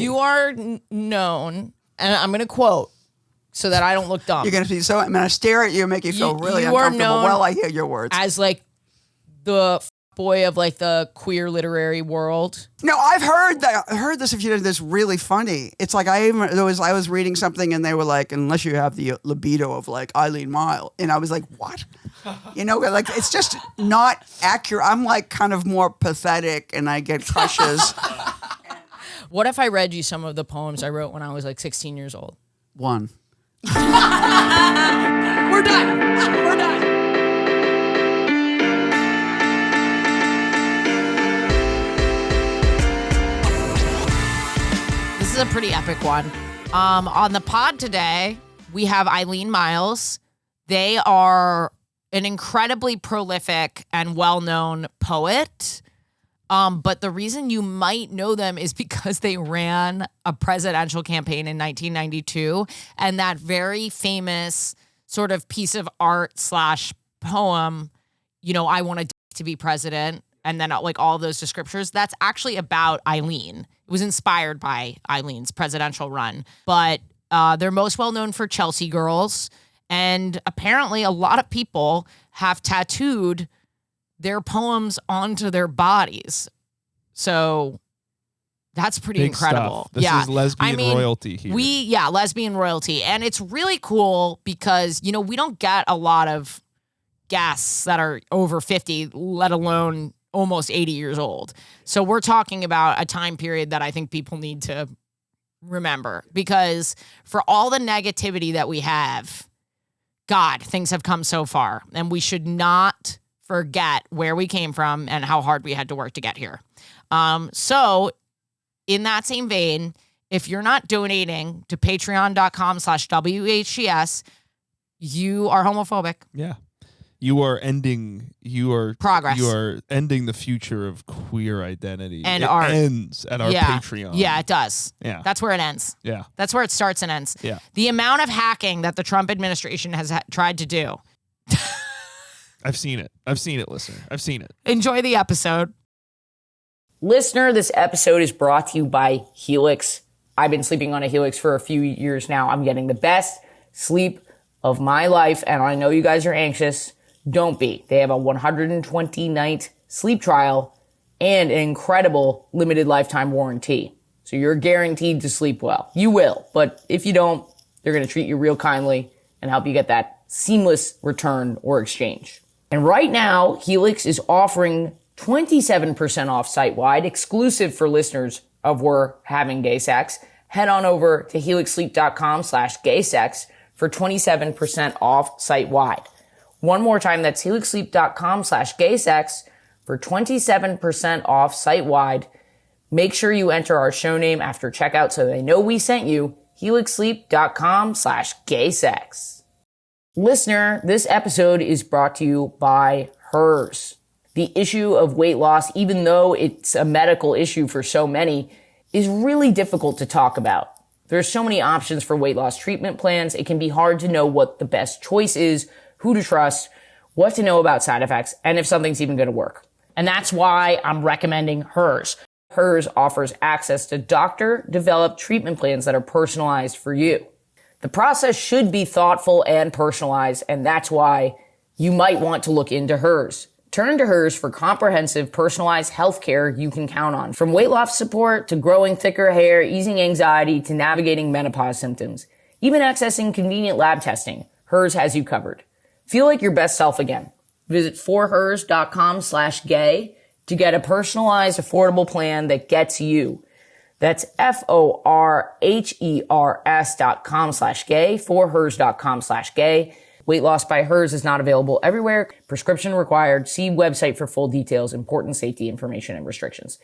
You are known, and I'm going to quote so that I don't look dumb. You're going to be so, I'm going to stare at you and make you feel really uncomfortable while I hear your words. As like the boy of like the queer literary world. No, I've heard that. I heard this. If you did this, really funny. It's like I was reading something and they were like, unless you have the libido of like Eileen Myles, and I was like, what? You know, like it's just not accurate. I'm like kind of more pathetic, and I get crushes. What if I read you some of the poems I wrote when I was like 16 years old? One. We're done. We're done. This is a pretty epic one. On the pod today, we have Eileen Myles. They are an incredibly prolific and well-known poet. But the reason you might know them is because they ran a presidential campaign in 1992. And that very famous sort of piece of art / poem, you know, I want to be president. And then like all those descriptors, that's actually about Eileen. It was inspired by Eileen's presidential run. But they're most well known for Chelsea Girls. And apparently a lot of people have tattooed their poems onto their bodies. So that's pretty Big incredible. Stuff. This is lesbian royalty here. Lesbian royalty. And it's really cool because, you know, we don't get a lot of guests that are over 50, let alone almost 80 years old. So we're talking about a time period that I think people need to remember, because for all the negativity that we have, God, things have come so far, and we should not forget where we came from and how hard we had to work to get here. So in that same vein, if you're not donating to patreon.com/WHGS, you are homophobic. Yeah. You are ending progress. You are ending the future of queer identity. And it art ends at our Patreon. Yeah, it does. Yeah. That's where it ends. Yeah. That's where it starts and ends. Yeah. The amount of hacking that the Trump administration has tried to do. I've seen it, listener. I've seen it. Enjoy the episode. Listener, this episode is brought to you by Helix. I've been sleeping on a Helix for a few years now. I'm getting the best sleep of my life, and I know you guys are anxious. Don't be. They have a 120-night sleep trial and an incredible limited lifetime warranty. So you're guaranteed to sleep well. You will, but if you don't, they're going to treat you real kindly and help you get that seamless return or exchange. And right now, Helix is offering 27% off site-wide, exclusive for listeners of We're Having Gay Sex. Head on over to helixsleep.com/gaysex for 27% off site-wide. One more time, that's helixsleep.com/gaysex for 27% off site-wide. Make sure you enter our show name after checkout so they know we sent you. helixsleep.com/gaysex. Listener, this episode is brought to you by HERS. The issue of weight loss, even though it's a medical issue for so many, is really difficult to talk about. There's so many options for weight loss treatment plans. It can be hard to know what the best choice is, who to trust, what to know about side effects, and if something's even going to work. And that's why I'm recommending HERS. HERS offers access to doctor-developed treatment plans that are personalized for you. The process should be thoughtful and personalized, and that's why you might want to look into HERS. Turn to HERS for comprehensive, personalized healthcare you can count on. From weight loss support to growing thicker hair, easing anxiety to navigating menopause symptoms, even accessing convenient lab testing, HERS has you covered. Feel like your best self again. Visit forhers.com/gay to get a personalized, affordable plan that gets you. That's forhers.com/gay, forhers.com/gay. Weight loss by HERS is not available everywhere. Prescription required. See website for full details, important safety information and restrictions.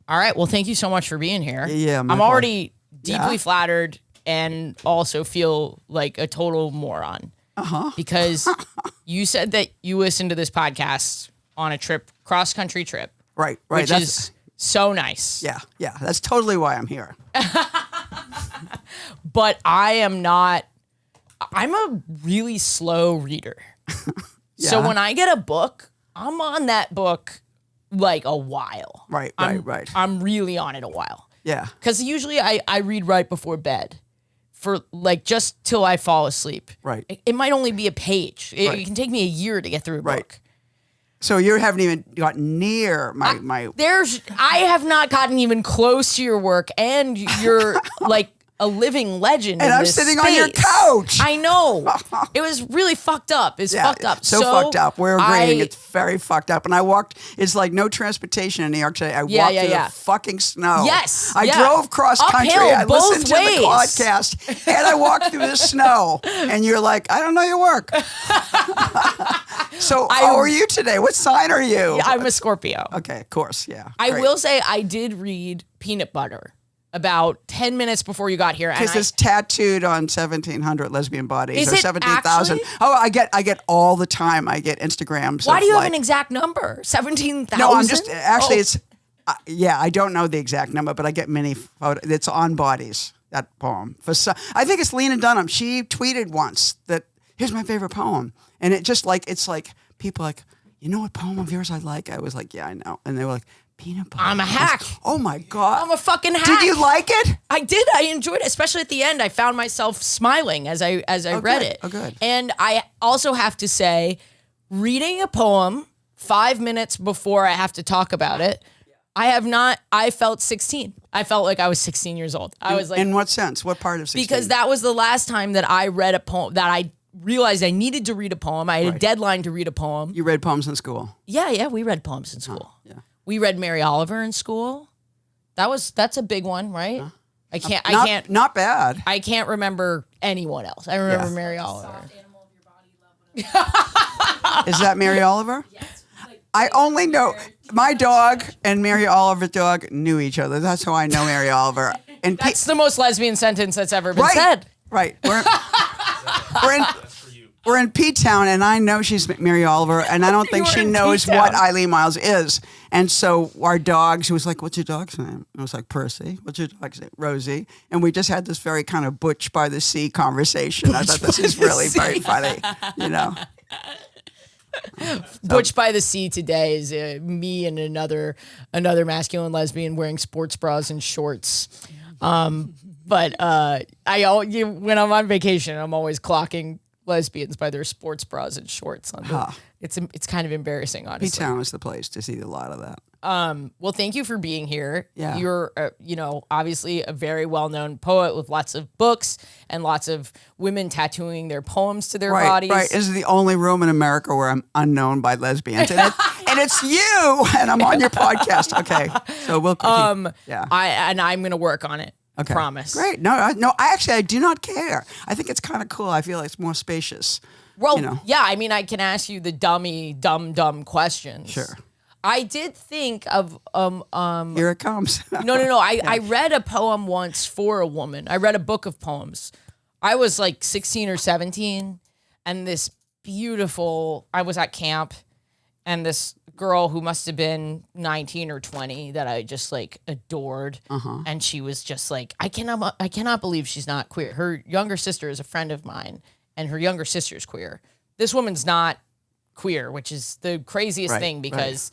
All right. Well, thank you so much for being here. Yeah, I'm already deeply flattered and also feel like a total moron. Because you said that you listened to this podcast on a trip, cross-country trip. Right. Which is so nice. Yeah. That's totally why I'm here. But I'm a really slow reader. So when I get a book, I'm on that book like a while. Right. I'm really on it a while. Yeah. Because usually I read right before bed for like just till I fall asleep. Right. It might only be a page. It Right. can take me a year to get through a Right. book. So you haven't even gotten near my. I have not gotten even close to your work, and you're like a living legend. And in I'm this sitting on your space. couch. I know. It was really fucked up. It's fucked up. So fucked up. We're agreeing. I- It's very fucked up. And I walked, it's like no transportation in New York City. I walked through the fucking snow. Yes, I yeah. drove cross country. Uphill, I listened both to ways. the podcast and I walked through the snow. And you're like, I don't know your work. So how are you today? What sign are you? Yeah, I'm a Scorpio. Okay, of course. Yeah. I Great. will say I did read Peanut Butter about 10 minutes before you got here. Because it's tattooed on 1,700 lesbian bodies Is or it 17,000. actually? Oh, I get all the time. I get Instagrams. Why of do you have like, an exact number? 17,000? No, I'm just actually Oh. it's yeah. I don't know the exact number, but I get many photos. It's on bodies. That poem for I think it's Lena Dunham. She tweeted once that here's my favorite poem, and it just like it's like people like you know what poem of yours I like. I was like yeah I know, and they were like peanut butter. I'm a hack. Oh my god, I'm a fucking hack. Did you like it? I did. I enjoyed it, especially at the end. I found myself smiling as I read good. it. Oh, good. And I also have to say, reading a poem 5 minutes before I have to talk about it, I felt 16. I felt like I was 16 years old. I was like, in what sense? What part of 16? because that was the last time that I read a poem that I realized I needed to read a poem. I had a Right. deadline to read a poem. You read poems in school. Yeah, we read poems in school. Yeah. We read Mary Oliver in school. That's a big one, right? I can't Not bad. I can't remember anyone else. I remember Yeah. Mary Oliver. Is that Mary Oliver? Yes. I only know my dog and Mary Oliver's dog knew each other. That's how I know Mary Oliver. And That's the most lesbian sentence that's ever been right, said. right. We're in P-Town, and I know she's Mary Oliver, and I don't think You're she in knows P-Town. what Eileen Myles is. And so our dogs, she was like, "What's your dog's name?" I was like, "Percy." "What's your dog's name?" "Rosie." And we just had this very kind of Butch by the Sea conversation. I thought this is really very funny, you know. Butch by the Sea today is me and another masculine lesbian wearing sports bras and shorts. But when I'm on vacation, I'm always clocking lesbians by their sports bras and shorts. It's kind of embarrassing, honestly. P-Town is the place to see a lot of that. Well, thank you for being here. Yeah. You're, obviously a very well-known poet with lots of books and lots of women tattooing their poems to their bodies. Right. This is the only room in America where I'm unknown by lesbians. And it's you, and I'm on your podcast. Okay. So we'll yeah. I'm going to work on it. Okay. Promise. Great. No, I do not care. I think it's kind of cool. I feel like it's more spacious. Well, you know. yeah, I mean, I can ask you the dumb questions. Sure. I did think of Here it comes. No. I read a poem once for a woman. I read a book of poems. I was like 16 or 17, and this I was at camp, and this girl who must have been 19 or 20 that I just like adored, and she was just like, I cannot believe she's not queer. Her younger sister is a friend of mine, and her younger sister's queer. This woman's not queer, which is the craziest thing because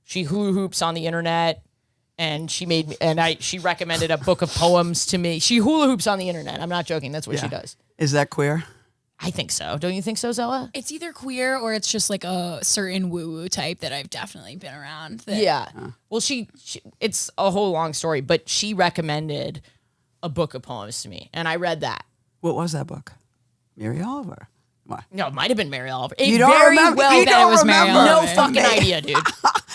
she hula hoops on the internet, and she recommended a book of poems to me. She hula hoops on the internet. I'm not joking. That's what she does. Is that queer? I think so. Don't you think so, Zella? It's either queer or it's just like a certain woo-woo type that I've definitely been around. Yeah. Well, she it's a whole long story, but she recommended a book of poems to me, and I read that. What was that book? Mary Oliver. What? No, it might have been Mary Oliver. You don't remember? You that it was don't Mary remember? No Oliver. fucking idea, dude.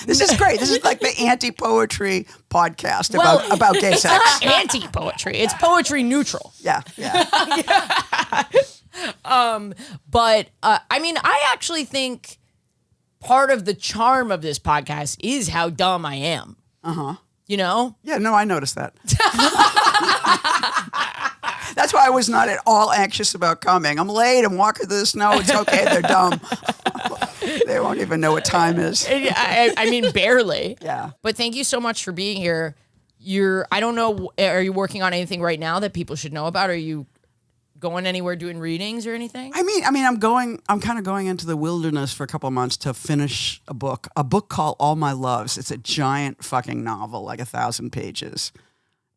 This is great. This is like the anti-poetry podcast Well, about gay It's sex. not anti-poetry. It's poetry neutral. Yeah. But I mean, I actually think part of the charm of this podcast is how dumb I am. You know? Yeah, no, I noticed that. That's why I was not at all anxious about coming. I'm late. I'm walking through the snow. It's okay. They're dumb. They won't even know what time is. I mean, barely. Yeah. But thank you so much for being here. I don't know, are you working on anything right now that people should know about? Are you going anywhere doing readings or anything? I'm kind of going into the wilderness for a couple of months to finish a book called All My Loves. It's a giant fucking novel, like 1,000 pages.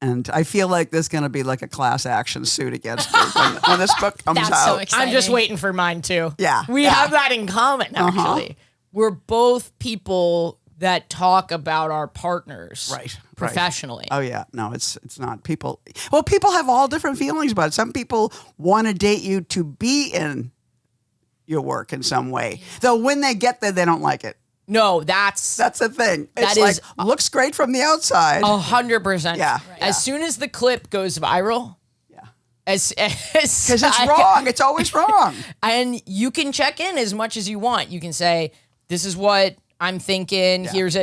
And I feel like there's going to be like a class action suit against me when this book comes That's out. so exciting. I'm just waiting for mine too. Yeah, We yeah. have that in common, actually. We're both people that talk about our partners Right. professionally. Oh yeah, no, it's not people. Well, people have all different feelings about it. Some people want to date you to be in your work in some way, though when they get there, they don't like it. No, that's That's the thing. It's That is- looks great from the outside. 100%. Yeah. As soon as the clip goes viral, Yeah, because because it's wrong. It's always wrong. And you can check in as much as you want. You can say, this is what I'm thinking. Yeah. Here's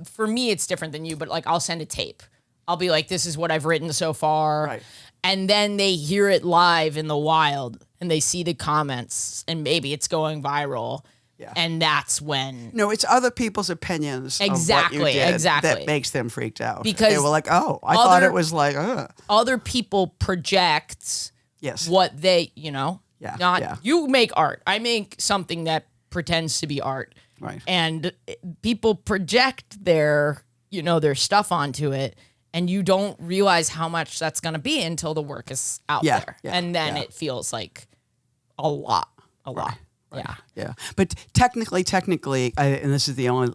for me, it's different than you, but like I'll send a tape. I'll be like, this is what I've written so far. Right. And then they hear it live in the wild and they see the comments and maybe it's going viral. Yeah. And that's when. No, it's other people's opinions Exactly, of what you did exactly. that makes them freaked out. Because they were like, oh, I thought it was like, Other people project yes. what they, not yeah. you make art. I make something that pretends to be art. Right. And people project their stuff onto it, and you don't realize how much that's going to be until the work is out Yeah, there. yeah, And then yeah. it feels like a lot. Yeah. Yeah, but technically, and this is the only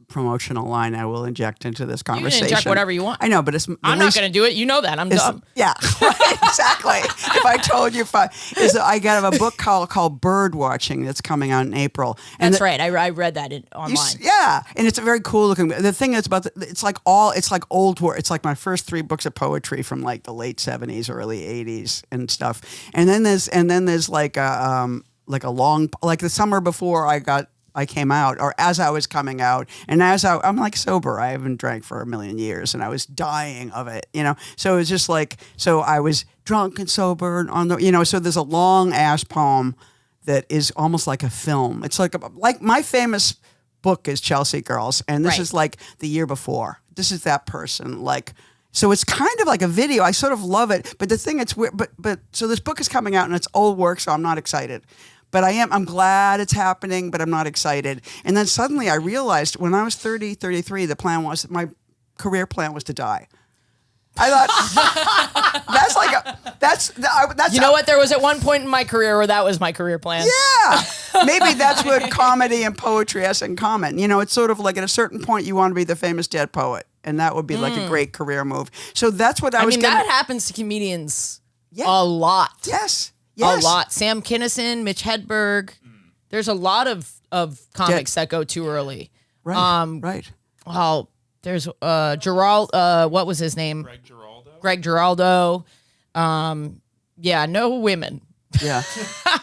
promotional line I will inject into this You can conversation. inject whatever you want. I know, but it's I'm not going to do it. You know that. I'm dumb. Yeah, right, exactly. If I told you, I got a book called Bird Watching that's coming out in April. And That's right. I read that online. Yeah, and it's a very cool looking. The thing is about it's like old work. It's like my first 3 books of poetry from like the late 70s, early 80s, and stuff. And then there's like a long, like the summer before I came out, or as I was coming out, and I'm like sober. I haven't drank for a million years, and I was dying of it, So it was just like, so I was drunk and sober, and so there's a long ass poem that is almost like a film. It's like my famous book is Chelsea Girls, and this Right. is like the year before. This is that person, like. So it's kind of like a video. I sort of love it, but the thing it's weird. But so this book is coming out, and it's old work, so I'm not excited. But I'm glad it's happening, but I'm not excited. And then suddenly I realized when I was 33, my career plan was to die. I thought that's You know what? There was at one point in my career where that was my career plan. Yeah, maybe that's what comedy and poetry has in common. It's sort of like at a certain point you want to be the famous dead poet, and that would be like a great career move. So that's what I was. That happens to comedians Yeah. a lot. Yes. A lot. Sam Kinison, Mitch Hedberg. There's a lot of comics that go too early. Right. Right. Well, there's Gerald. What was his name? Greg Giraldo. Yeah, no women. Yeah.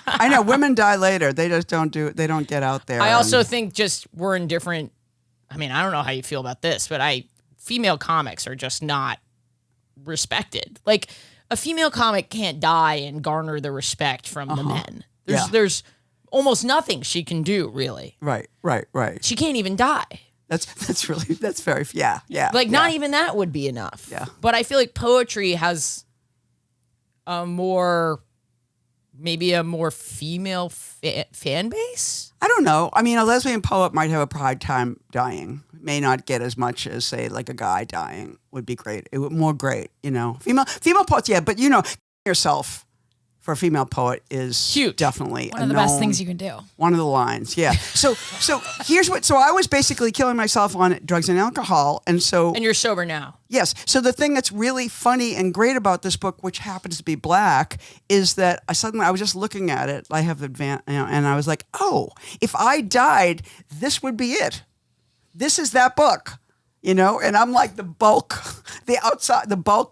I know women die later. They just don't get out there. I also think just we're in different. I mean, I don't know how you feel about this, but female comics are just not respected. Like a female comic can't die and garner the respect from the men. There's almost nothing she can do, really. Right. She can't even die. That's very yeah. Like not even that would be enough. Yeah. But I feel like poetry has maybe a more female fan base. I don't know. I mean, a lesbian poet might have a hard time dying. May not get as much as say like a guy dying would be great. It would more great, Female poets, yeah, but yourself for a female poet is Huge. Definitely One of the best things you can do. One of the lines, yeah. So here's what. So I was basically killing myself on drugs and alcohol, and so. And you're sober now. Yes. So the thing that's really funny and great about this book, which happens to be black, is that I was just looking at it. I have and I was like, oh, if I died, this would be it. This is that book. And I'm like the bulk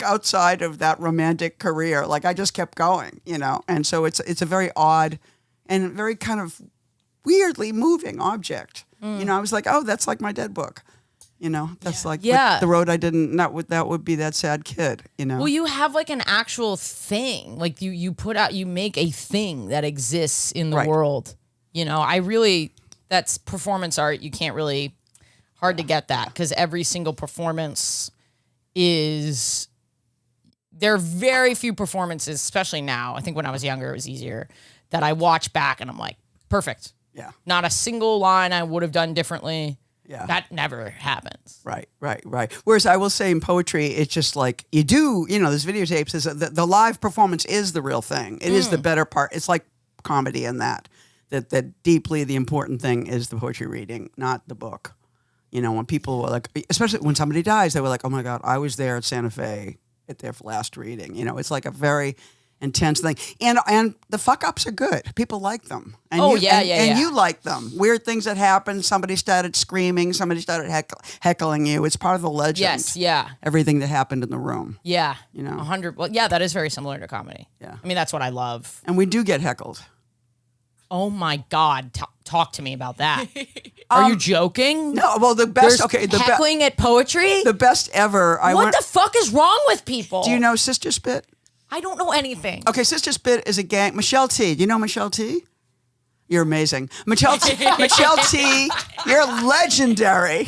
outside of that romantic career. Like I just kept going, and so it's a very odd and very kind of weirdly moving object. I was like, oh, that's like my dead book. That's like the road I didn't, that would be that sad kid, Well, you have like an actual thing, like you make a thing that exists in the world. That's performance art. You can't really, hard to get that because every single performance is there are very few performances, especially now. I think when I was younger, it was easier, that I watch back and I'm like, perfect. Yeah. Not a single line I would have done differently. Yeah. That never happens. Right. Whereas I will say in poetry, it's just like you do, there's videotapes. The live performance is the real thing. It is the better part. It's like comedy in that deeply the important thing is the poetry reading, not the book. When people were like, especially when somebody dies, they were like, oh my God, I was there at Santa Fe at their last reading. It's like a very intense thing. And the fuck ups are good. People like them. And and you like them. Weird things that happen. Somebody started screaming. Somebody started heckling you. It's part of the legend. Yes, yeah. Everything that happened in the room. Yeah. 100. Well, yeah, that is very similar to comedy. Yeah. I mean, that's what I love. And we do get heckled. Oh my God. Talk to me about that. Are you joking? No, well, the best, There's heckling at poetry? The best ever. What the fuck is wrong with people? Do you know Sister Spit? I don't know anything. Okay, Sister Spit is a gang. Michelle T. Do you know Michelle T? You're amazing. Michelle T, you're legendary.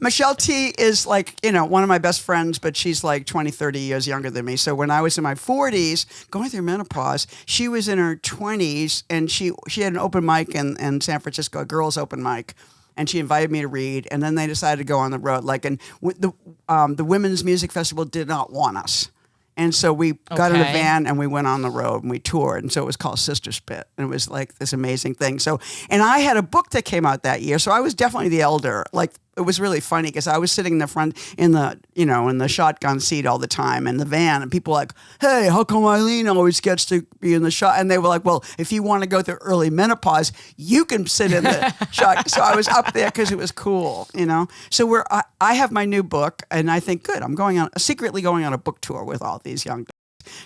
Michelle T is like, one of my best friends, but she's like 20, 30 years younger than me. So when I was in my 40s, going through menopause, she was in her 20s, and she had an open mic in San Francisco, a girls' open mic. And she invited me to read, and then they decided to go on the road. The Women's Music Festival did not want us. And so we got in a van and we went on the road and we toured. And so it was called Sister Spit. And it was like this amazing thing. So, and I had a book that came out that year. So I was definitely the elder. Like, it was really funny because I was sitting in the front in the shotgun seat all the time in the van. And people were like, hey, how come Eileen always gets to be in the shot? And they were like, well, if you want to go through early menopause, you can sit in the shot. So I was up there because it was cool, So I have my new book, and I think, good, I'm secretly going on a book tour with all these young guys.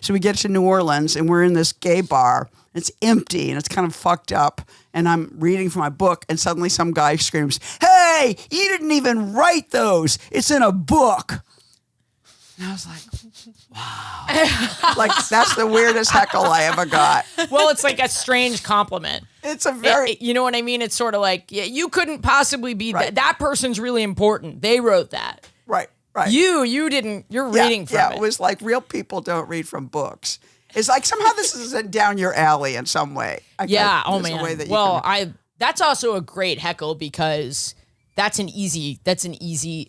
So we get to New Orleans, and we're in this gay bar. It's empty, and it's kind of fucked up. And I'm reading from my book, and suddenly some guy screams, hey, you didn't even write those. It's in a book. And I was like, wow. Like, that's the weirdest heckle I ever got. Well, it's like a strange compliment. It's a very... you know what I mean? It's sort of like, you couldn't possibly be... Right. That person's really important. They wrote that. Right. You didn't... You're reading from it. Yeah, it was like real people don't read from books. It's like somehow this is down your alley in some way. Oh man. That's also a great heckle because that's an easy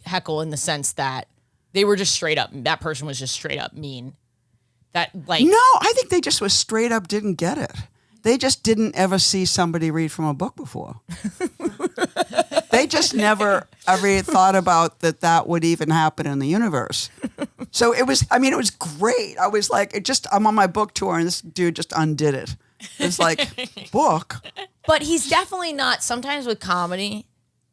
heckle in the sense that they were just straight up. That person was just straight up mean. No, I think they just was straight up didn't get it. They just didn't ever see somebody read from a book before. They just never ever thought about that would even happen in the universe. So it was great. I was like, I'm on my book tour, and this dude just undid it. It's like, book? But he's definitely not. Sometimes with comedy,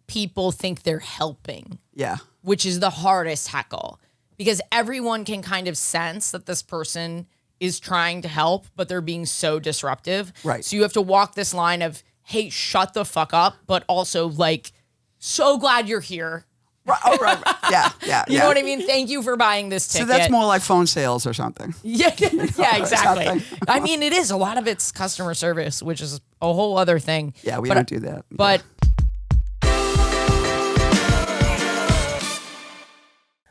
people think they're helping. Yeah. Which is the hardest heckle. Because everyone can kind of sense that this person is trying to help, but they're being so disruptive. Right. So you have to walk this line of, hey, shut the fuck up, but also like, so glad you're here. Right. Oh, right. Yeah. You know what I mean? Thank you for buying this ticket. So that's more like phone sales or something. Yeah, exactly. I mean, it is. A lot of it's customer service, which is a whole other thing. Yeah, we don't do that. But...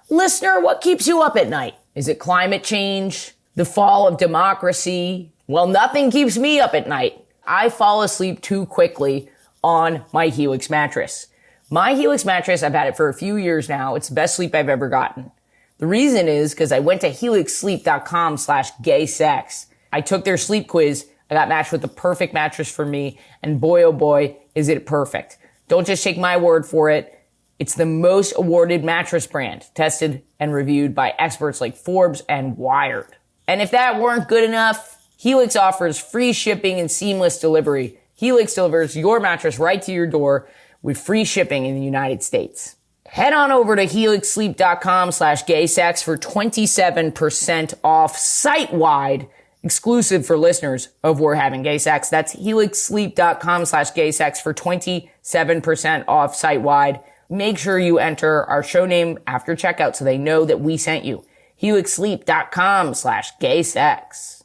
Listener, what keeps you up at night? Is it climate change? The fall of democracy? Well, nothing keeps me up at night. I fall asleep too quickly on my Helix mattress. My Helix mattress, I've had it for a few years now. It's the best sleep I've ever gotten. The reason is because I went to helixsleep.com/gaysex. I took their sleep quiz. I got matched with the perfect mattress for me. And boy, oh boy, is it perfect. Don't just take my word for it. It's the most awarded mattress brand, tested and reviewed by experts like Forbes and Wired. And if that weren't good enough, Helix offers free shipping and seamless delivery. Helix delivers your mattress right to your door with free shipping in the United States. Head on over to helixsleep.com/gaysex for 27% off site-wide, exclusive for listeners of We're Having Gay Sex. That's helixsleep.com/gaysex for 27% off site-wide. Make sure you enter our show name after checkout so they know that we sent you. helixsleep.com/gaysex.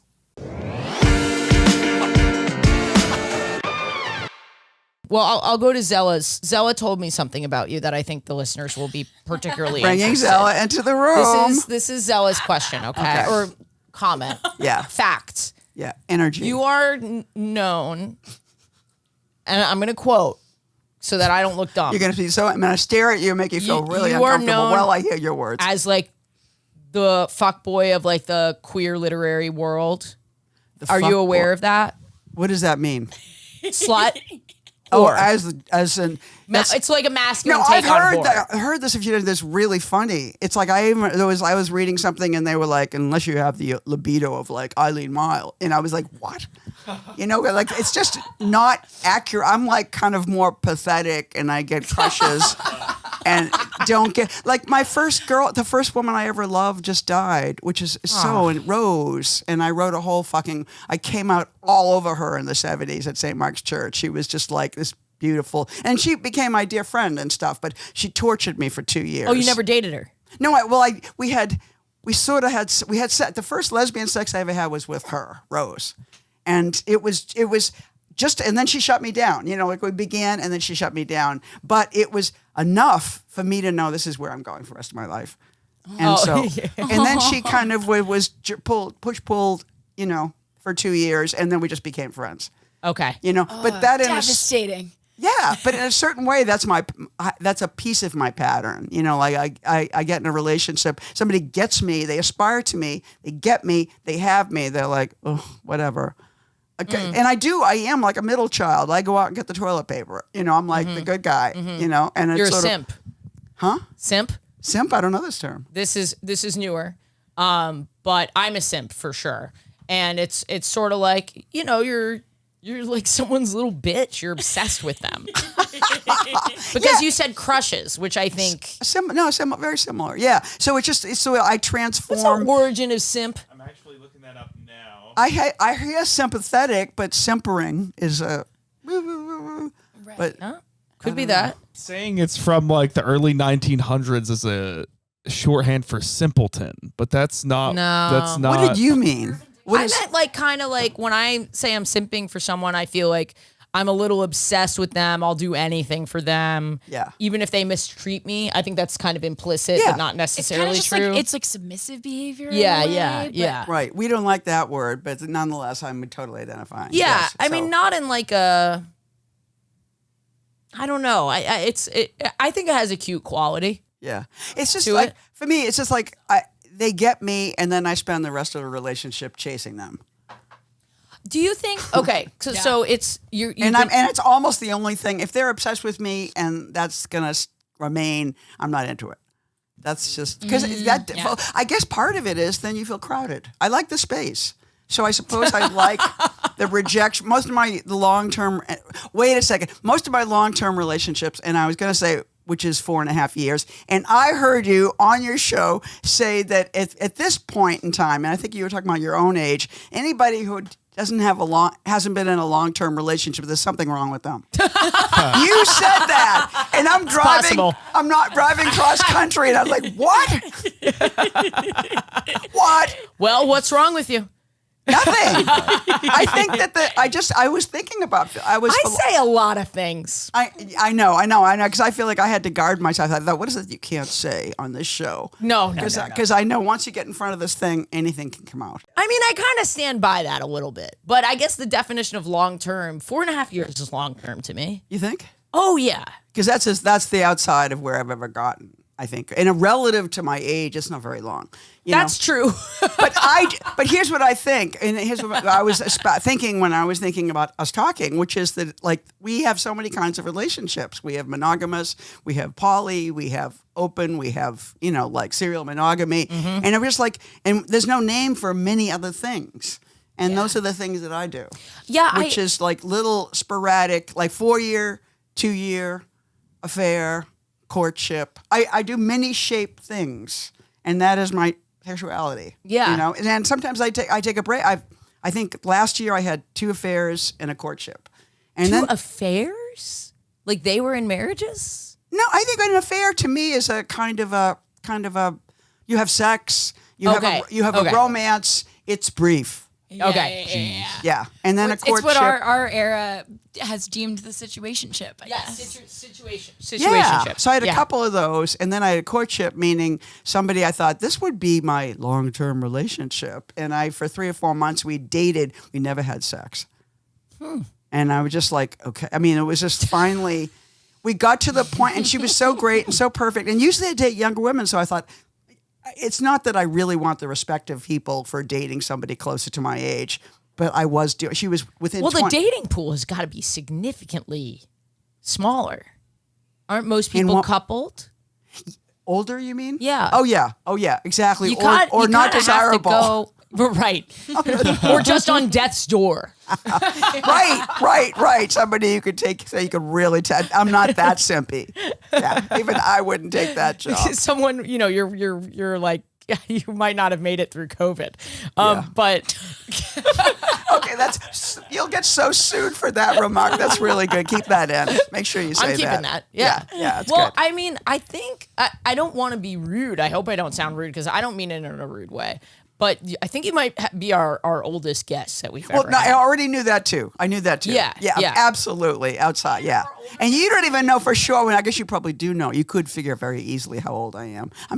Well, I'll go to Zella's. Zella told me something about you that I think the listeners will be particularly Bringing interested. Zella into the room. This is Zella's question, okay? Or comment. Yeah. Fact. Yeah. Energy. You are known, and I'm going to quote so that I don't look dumb. You're going to be so, I'm going to stare at you and make you feel really you are uncomfortable known while I hear your words. as like the fuckboy of like the queer literary world. Are you aware of that? What does that mean? Slut? Oh, Or- as in It's like a masculine no, take I've on heard whore. that. I heard this. If you did this, really funny. It's like I was reading something and they were like, unless you have the libido of like Eileen Myles, and I was like, what? You know, like it's just not accurate. I'm like kind of more pathetic, and I get crushes, and don't get like my first girl, the first woman I ever loved, just died, which is so. And Rose, and I wrote a whole fucking. I came out all over her in the '70s at St. Mark's Church. She was just like this. Beautiful, and she became my dear friend and stuff. But she tortured me for 2 years. Oh, you never dated her? No, we had the first lesbian sex I ever had was with her, Rose, and it was just, and then she shut me down. You know, like we began, and then she shut me down. But it was enough for me to know this is where I'm going for the rest of my life. And and then she kind of was pulled, you know, for 2 years, and then we just became friends. Okay. You know, but that Devastating. yeah, but in a certain way, that's a piece of my pattern. You know, like I get in a relationship, somebody gets me, they aspire to me, they get me, they have me, they're like, oh, whatever. Okay. And I am like a middle child. I go out and get the toilet paper. You know, I'm like the good guy, you know, and it's You're a sort simp. Huh? Simp? Simp? I don't know this term. This is newer. But I'm a simp for sure. And it's sort of like, you know, you're like someone's little bitch. You're obsessed with them. Because you said crushes, which I think... Very similar. Yeah. So I transform... What's the origin of simp? I'm actually looking that up now. I hear sympathetic, but simpering is a... But Could be that. Saying it's from like the early 1900s as a shorthand for simpleton, but that's not. No. That's not. what did you mean? I meant like kind of like when I say I'm simping for someone, I feel like I'm a little obsessed with them. I'll do anything for them. Yeah. Even if they mistreat me. I think that's kind of implicit, Yeah. but not It's kind necessarily of just true. like it's like submissive behavior. yeah, in a yeah, way, but- yeah. Right. We don't like that word, but nonetheless, I'm totally identifying. Yeah, Yes, I so- mean, not in like a. I don't know. I think it has a cute quality. Yeah. It's just to like, it. for me, it's just like they get me, and then I spend the rest of the relationship chasing them. Do you think? Okay, so it's you. And it's almost the only thing. If they're obsessed with me, and that's gonna remain, I'm not into it. That's just because I guess part of it is then you feel crowded. I like the space, so I suppose I like the rejection. Most of my long-term. Wait a second. Most of my long-term relationships, and I was gonna say, which is 4.5 years. And I heard you on your show say that at this point in time, and I think you were talking about your own age, anybody who hasn't been in a long-term relationship, there's something wrong with them. You said that, and I'm driving. possible. I'm not driving cross country, and I was like, "What? What? well, what's wrong with you? Nothing." I think that I was thinking about. I say a lot of things. I know, because I feel like I had to guard myself. I thought, what is it you can't say on this show? No. Because I know once you get in front of this thing, anything can come out. I mean, I kind of stand by that a little bit, but I guess the definition of long term, 4.5 years is long term to me. You think? Oh yeah. Because that's the outside of where I've ever gotten, I think. And a relative to my age, it's not very long. That's true. But here's what I think, and here's what I was thinking when I was thinking about us talking, which is that like we have so many kinds of relationships. We have monogamous, we have poly, we have open, we have like serial monogamy, and it was like, and there's no name for many other things, and those are the things that I do. Yeah, which is like little sporadic, like 4-year, 2-year affair, courtship. I do many shaped things, and that is my sexuality. Yeah. And sometimes I take a break. I think last year I had 2 affairs and a courtship. And Two affairs? Like they were in marriages? No, I think an affair to me is a kind of a you have sex, you have a romance, it's brief. Okay. Yeah. And then a It's courtship. what our era has deemed the situationship, I guess. Situation. Yeah. Situationship. So I had a Yeah. couple of those, and then I had a courtship, meaning somebody I thought this would be my long-term relationship. And for 3 or 4 months we dated. We never had sex. And I was just like, okay. I mean, it was just finally, we got to the point, and she was so great and so perfect. And usually I date younger women, so I thought, it's not that I really want the respect of people for dating somebody closer to my age, but I was doing. She was within. Well, 20, the dating pool has got to be significantly smaller. Aren't most people what- coupled? older. You mean? Yeah. Oh yeah. Oh yeah. Exactly. You Or can't, you not kinda have to desirable. go- right. Or just on death's door. Right. Somebody you could say you could really. I'm not that simpy. Yeah. Even I wouldn't take that job. Someone, you're like, you might not have made it through COVID. Yeah. But Okay, you'll get so sued for that remark. That's really good. Keep that in. Make sure you say I'm keeping that. Yeah. That's well, good. I mean, I think I don't want to be rude. I hope I don't sound rude because I don't mean it in a rude way. But I think you might be our oldest guest that we've ever No, I had. already knew that too. I knew that too. Yeah. Absolutely. Outside, yeah. And you don't even know for sure. I mean, I guess you probably do know. You could figure very easily how old I am. I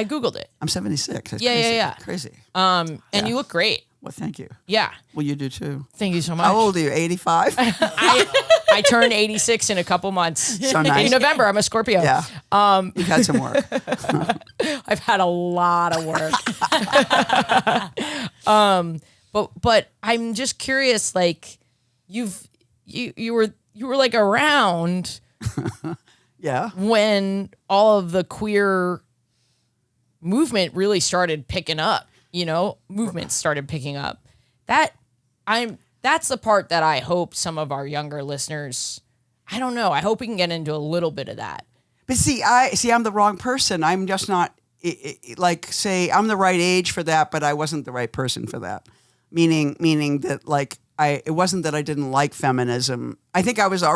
Googled it. I'm 76. That's Yeah, crazy. yeah. Crazy. And you look great. Well, thank you. Yeah. Well, you do too. Thank you so much. How old are you? 85? I turned 86 in a couple months. So nice. In November, I'm a Scorpio. Yeah. You've had some work. I've had a lot of work. But I'm just curious, like you were like around Yeah. when all of the queer movement really started picking up, movements started picking up. That's the part that I hope some of our younger listeners, I don't know, I hope we can get into a little bit of that. But I'm the wrong person. I'm just not say I'm the right age for that, but I wasn't the right person for that. Meaning that it wasn't that I didn't like feminism. I think I was so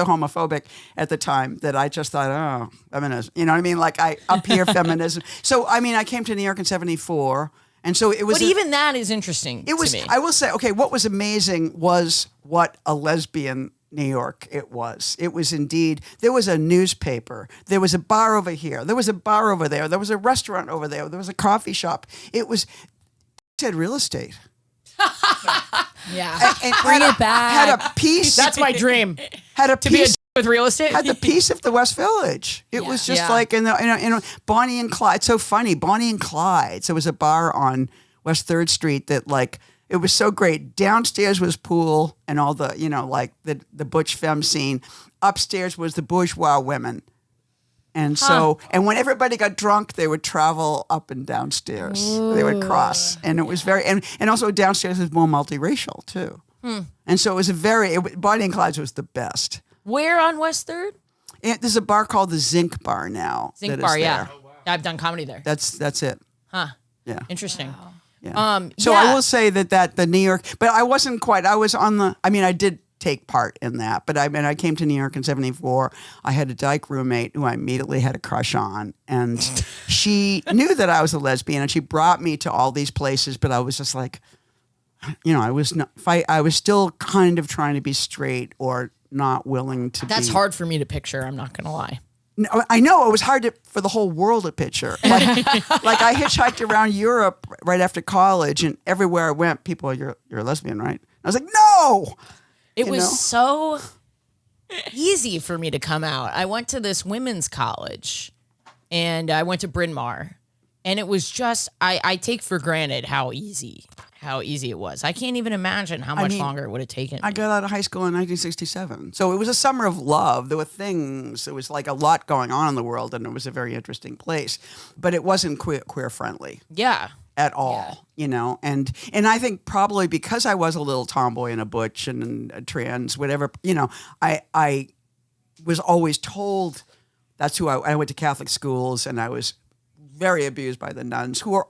homophobic at the time that I just thought, oh, feminism. You know what I mean? Like up here feminism. So I mean, I came to New York in '74, and so it was. But even that is interesting. It was. To me. I will say, okay. What was amazing was what a lesbian New York it was. It was indeed. There was a newspaper. There was a bar over here. There was a bar over there. There was a restaurant over there. There was a coffee shop. It had real estate. Yeah. And Bring it back. Had a piece. That's my dream. Had a To be a piece. with real estate. Had the piece of the West Village. It was just Yeah. like in Bonnie and Clyde. It's so funny. Bonnie and Clyde. So it was a bar on West 3rd Street that it was so great. Downstairs was pool and all the the butch femme scene. Upstairs was the bourgeois women. And so, and when everybody got drunk, they would travel up and downstairs. Ooh. They would cross. And it was and also downstairs was more multiracial too. And so it was Bonnie and Clyde's was the best. Where on West 3rd? There's a bar called the Zinc Bar now. Zinc that is Bar, yeah. there. I've done comedy there. That's it. Huh. Yeah. Interesting. Yeah. So I will say that the New York, but I wasn't quite. I was I did take part in that, but I came to New York in '74. I had a dyke roommate who I immediately had a crush on, and she knew that I was a lesbian, and she brought me to all these places. But I was just like, I was not. I was still kind of trying to be straight or not willing to. That's be. hard for me to picture. I'm not gonna lie. No, I know it was hard for the whole world to picture. Like I hitchhiked around Europe right after college, and everywhere I went, people, you're a lesbian, right? I was like, no. It was so easy for me to come out. I went to this women's college, and I went to Bryn Mawr, and it was just I take for granted how easy it was. I can't even imagine how much longer it would have taken. I got out of high school in 1967. So it was a summer of love. There were things. There was like a lot going on in the world, and it was a very interesting place. But it wasn't queer friendly. Yeah. At all, and I think probably because I was a little tomboy and a butch and a trans, whatever, I was always told that's who I went to Catholic schools, and I was very abused by the nuns who were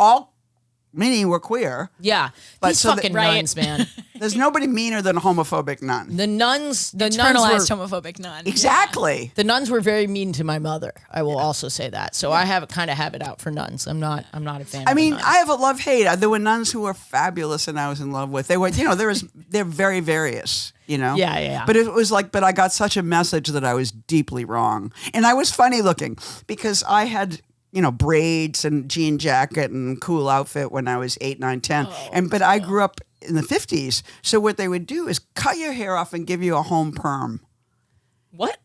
many were queer. Yeah. But These so fucking nuns, man. There's nobody meaner than a homophobic nun. The nuns Internalized were, homophobic nun. Exactly. the nuns were very mean to my mother. I will also say that. So I kind of have it out for nuns. I'm not a fan. I of mean, the nuns. I have a love-hate. There were nuns who were fabulous and I was in love with. They were, they're very various, Yeah. But it was like, but I got such a message that I was deeply wrong. And I was funny looking because I had, braids and jean jacket and cool outfit when I was 8, 9, 10. But I grew up in the 50s. So what they would do is cut your hair off and give you a home perm. What?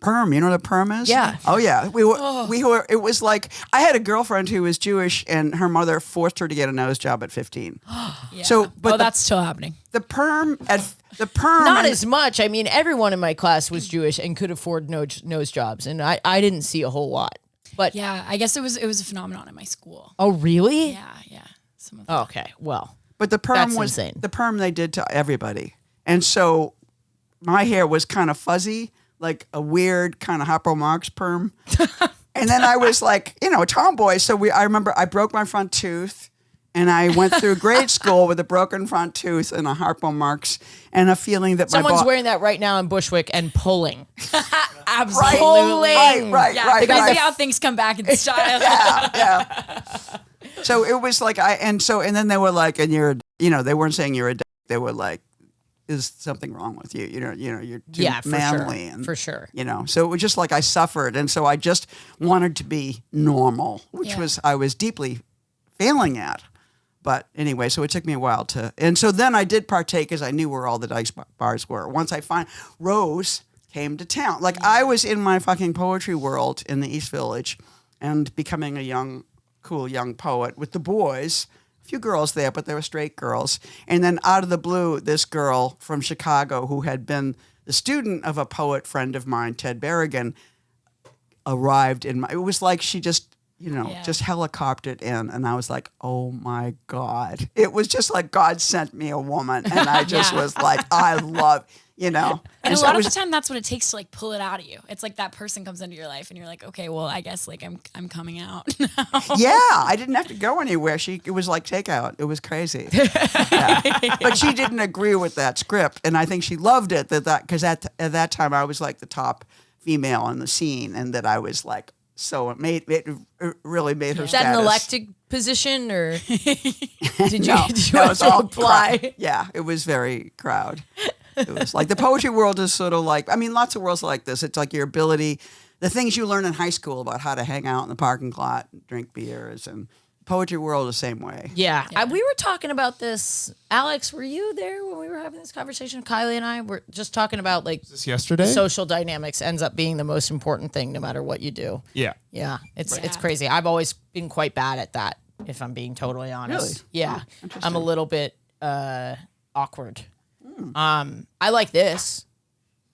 Perm, you know what a perm is? Yeah. Oh yeah. We were. It was like I had a girlfriend who was Jewish, and her mother forced her to get a nose job at 15. Yeah. So, but that's still happening. the perm. Not as much. I mean, everyone in my class was Jewish and could afford nose jobs, and I didn't see a whole lot. But Yeah, I guess it was a phenomenon in my school. oh, really? Yeah. Some of them. Okay. Well, But the perm That's was insane. the perm they did to everybody, and so my hair was kind of fuzzy, like a weird kind of Harpo Marx perm. And then I was like, a tomboy. So I remember I broke my front tooth, and I went through grade school with a broken front tooth and a Harpo Marx, and a feeling that someone's my wearing that right now in Bushwick and pulling. Absolutely. Right. Yeah, crazy how things come back in style. Yeah. So it was like and then they were like, and you're, they weren't saying you're a dick. They were like, is something wrong with you? You're too Yeah, for manly. sure. And, For sure. So it was just like I suffered. And so I just wanted to be normal, which I was deeply failing at. But anyway, so it took me a while and so then I did partake as I knew where all the dice bars were. Once I Rose came to town. Like I was in my fucking poetry world in the East Village and becoming a cool young poet with the boys. A few girls there, but they were straight girls. And then out of the blue, this girl from Chicago who had been the student of a poet friend of mine, Ted Berrigan, arrived it was like she just, just helicoptered in. And I was like, oh my God. It was just like God sent me a woman. And I just was like, I love, And a so lot of the time, that's what it takes to like pull it out of you. It's like that person comes into your life, and you're like, okay, well, I guess like I'm coming out now. Yeah, I didn't have to go anywhere. It was like takeout. It was crazy. Yeah. But she didn't agree with that script, and I think she loved it because at that time I was like the top female on the scene, and that I was like it really made her. Is that status. an elected position, or did you No, did you no, have it's to all apply? crowd. Yeah, it was very crowd. It was like the poetry world is sort of like, lots of worlds are like this. It's like your ability, the things you learn in high school about how to hang out in the parking lot and drink beers, and poetry world the same way. Yeah. We were talking about this. Alex, were you there when we were having this conversation? Kylie and I were just talking about like This yesterday? social dynamics ends up being the most important thing no matter what you do. Yeah. Yeah. It's crazy. I've always been quite bad at that, if I'm being totally honest. Really? Yeah. Oh, interesting. I'm a little bit awkward. I like this.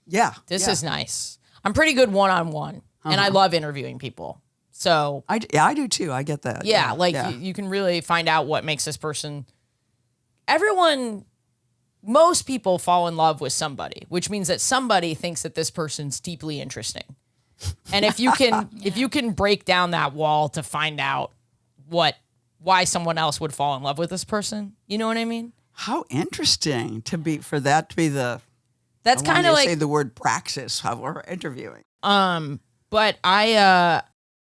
Yeah. This yeah. is nice. I'm pretty good one-on-one, and I love interviewing people. So I do too. I get that. yeah, you can really find out what makes this person. Most people fall in love with somebody, which means that somebody thinks that this person's deeply interesting. And if you can, if you can break down that wall to find out why someone else would fall in love with this person, you know what I mean? How interesting for that to be the. That's kind of like say the word praxis how we're interviewing. But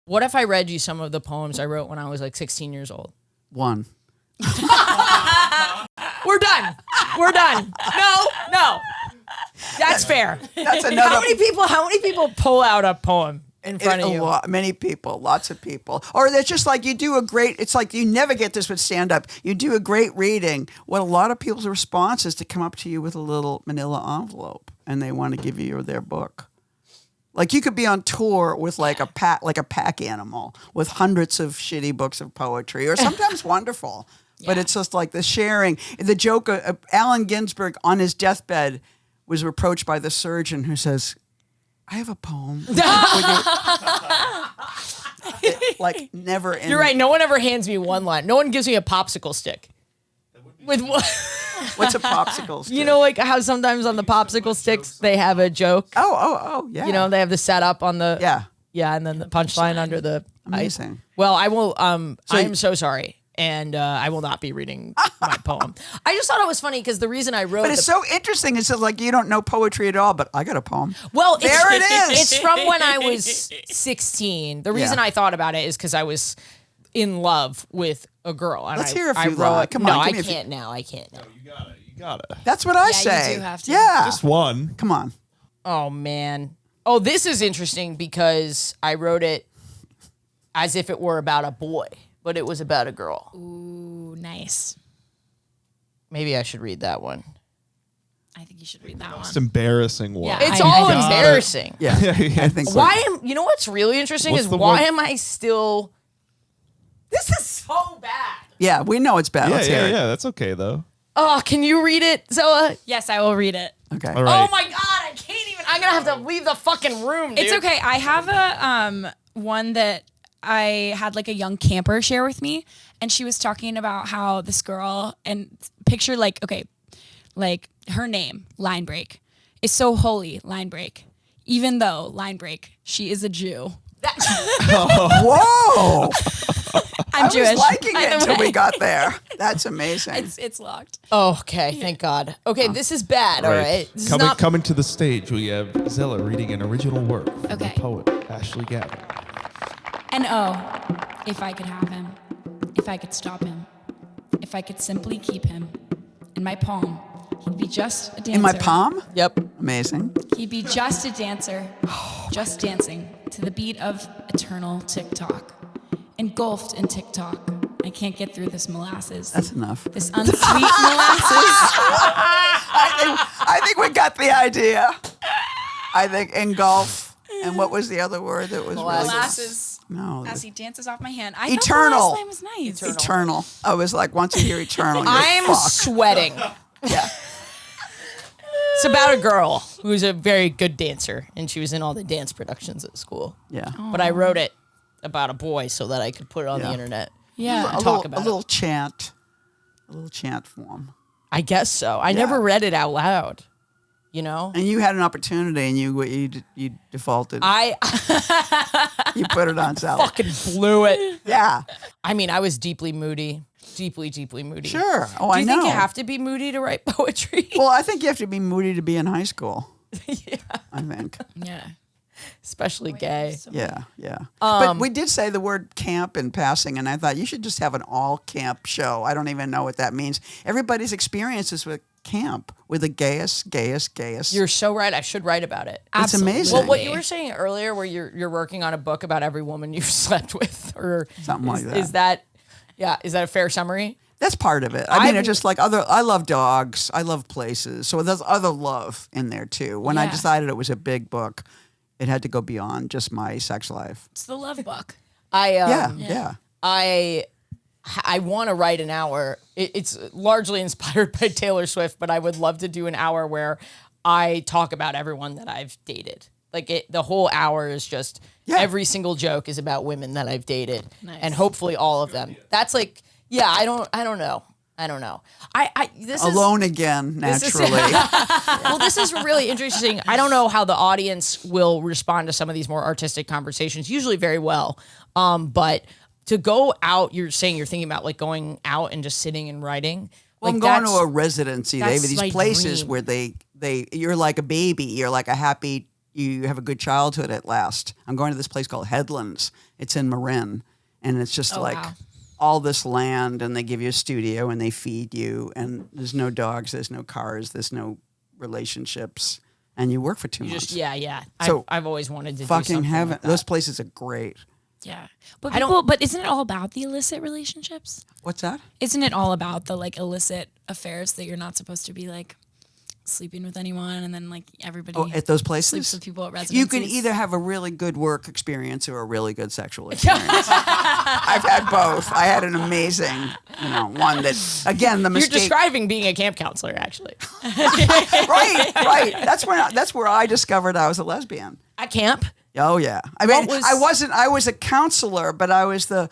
what if I read you some of the poems I wrote when I was like 16 years old? One. We're done. No. That's fair. That's another. How many people pull out a poem in front of you? Many people, lots of people. Or they're just like, it's like you never get this with stand-up. You do a great reading. What a lot of people's response is to come up to you with a little manila envelope and they want to give you their book. Like you could be on tour with like a pack animal with hundreds of shitty books of poetry or sometimes wonderful. But it's just like the sharing. The joke, Allen Ginsberg on his deathbed was reproached by the surgeon who says, I have a poem. Like never ending. You're right. No one ever hands me one line. No one gives me a popsicle stick. With what? What's a popsicle stick? You know, like how sometimes on the popsicle sticks they have a joke. Oh, yeah. You know, they have the setup on the Yeah. and then the punchline under the Amazing. ice. Well, I will. I am so sorry. and I will not be reading my poem. I just thought it was funny because the reason I wrote But it's so interesting. It's like you don't know poetry at all, but I got a poem. well, There it is. It's from when I was 16. The reason Yeah. I thought about it is because I was in love with a girl. And Let's I, hear a I few wrote, lines. Come no, on, I give me a few. can't now. I can't now. You got it. That's what I you say. do have to. Yeah. Just one. Come on. Oh man. Oh, this is interesting because I wrote it as if it were about a boy, but it was about a girl. Ooh, nice. Maybe I should read that one. I think you should read that one. Most embarrassing one. Yeah. It's I all got it. embarrassing. Yeah. I think so. Why am you know what's really interesting What's is the why one- am I still this is so bad. Yeah, we know it's bad. Yeah, Let's hear it. yeah. That's okay though. Oh, can you read it, Zoa? Yes, I will read it. Okay. All right. Oh my god, I can't even I'm gonna have to leave the fucking room, dude. It's okay. I have a one that I had like a young camper share with me, and she was talking about how this girl and picture like her name line break is so holy line break, even though line break she is a Jew. Whoa. I'm I Jewish. was liking by it the until way. we got there. That's amazing. It's locked. Oh, okay, thank God. Okay, this is bad, all right? This is not Coming to the stage, we have Zilla reading an original work from Okay. the poet Ashley Gavin. And oh, if I could have him, if I could stop him, if I could simply keep him in my palm, he'd be just a dancer. In my palm? Yep. Amazing. He'd be just a dancer, just dancing to the beat of eternal tick-tock. Engulfed in tick-tock, I can't get through this molasses. That's enough. This unsweet molasses. I think we got the idea. I think engulf. And what was the other word that was really Molasses. No. As he dances off my hand. I Eternal. thought the last name was nice. Eternal. I was like, once you hear eternal, you're I'm fucked. sweating. Yeah. It's about a girl who's a very good dancer, and she was in all the dance productions at school. Yeah. But I wrote it about a boy so that I could put it on the Yeah. internet. Yeah. A talk little, about a it. little chant. A little chant form. I guess so. I never read it out loud, you know? And you had an opportunity and you defaulted. You put it on salad. Fucking blew it. Yeah. I mean, I was deeply moody. Deeply, deeply moody. Sure. Oh, Do I you know. think you have to be moody to write poetry? Well, I think you have to be moody to be in high school. Yeah. I think. Yeah. Especially gay. Yeah, yeah. But we did say the word camp in passing, and I thought you should just have an all camp show. I don't even know what that means. Everybody's experiences with camp, with the gayest. You're so right. I should write about it. It's amazing. Well, what you were saying earlier, where you're working on a book about every woman you've slept with, or Something like that. Is that a fair summary? That's part of it. I mean, I've- it's just like I love dogs. I love places. So there's other love in there too. When I Yeah. decided it was a big book, it had to go beyond just my sex life. It's the love book. Yeah. I want to write an hour. It's largely inspired by Taylor Swift, but I would love to do an hour where I talk about everyone that I've dated. Like the whole hour is just every single joke is about women that I've dated, and hopefully all of them. That's like, yeah. I don't know. This is Alone again, this is- naturally. well, this is really interesting. I don't know how the audience will respond to some of these more artistic conversations. Usually very well, but to go out, you're saying you're thinking about like going out and just sitting and writing. Well, I'm Like, going to that's- a residency. They have that's these my places dream. where you're like a baby. You're like you have a good childhood at last. I'm going to this place called Headlands. It's in Marin. And it's just wow. all this land, and they give you a studio and they feed you, and there's no dogs, there's no cars, there's no relationships, and you work for 2 months. Just yeah. So, I've always wanted to do Fucking something heaven. like that. Those places are great. Yeah. But I don't- people, but isn't it all about the illicit relationships? What's that? Isn't it all about the like illicit affairs that you're not supposed to be like sleeping with anyone, and then like everybody Oh, at those places? sleeps with people at residencies? You can either have a really good work experience or a really good sexual experience. I've had both. I had an amazing, one that, again, the You're mistake. describing being a camp counselor, actually. right. That's where I discovered I was a lesbian. At camp? Oh yeah. I mean, was- I was a counselor, but I was the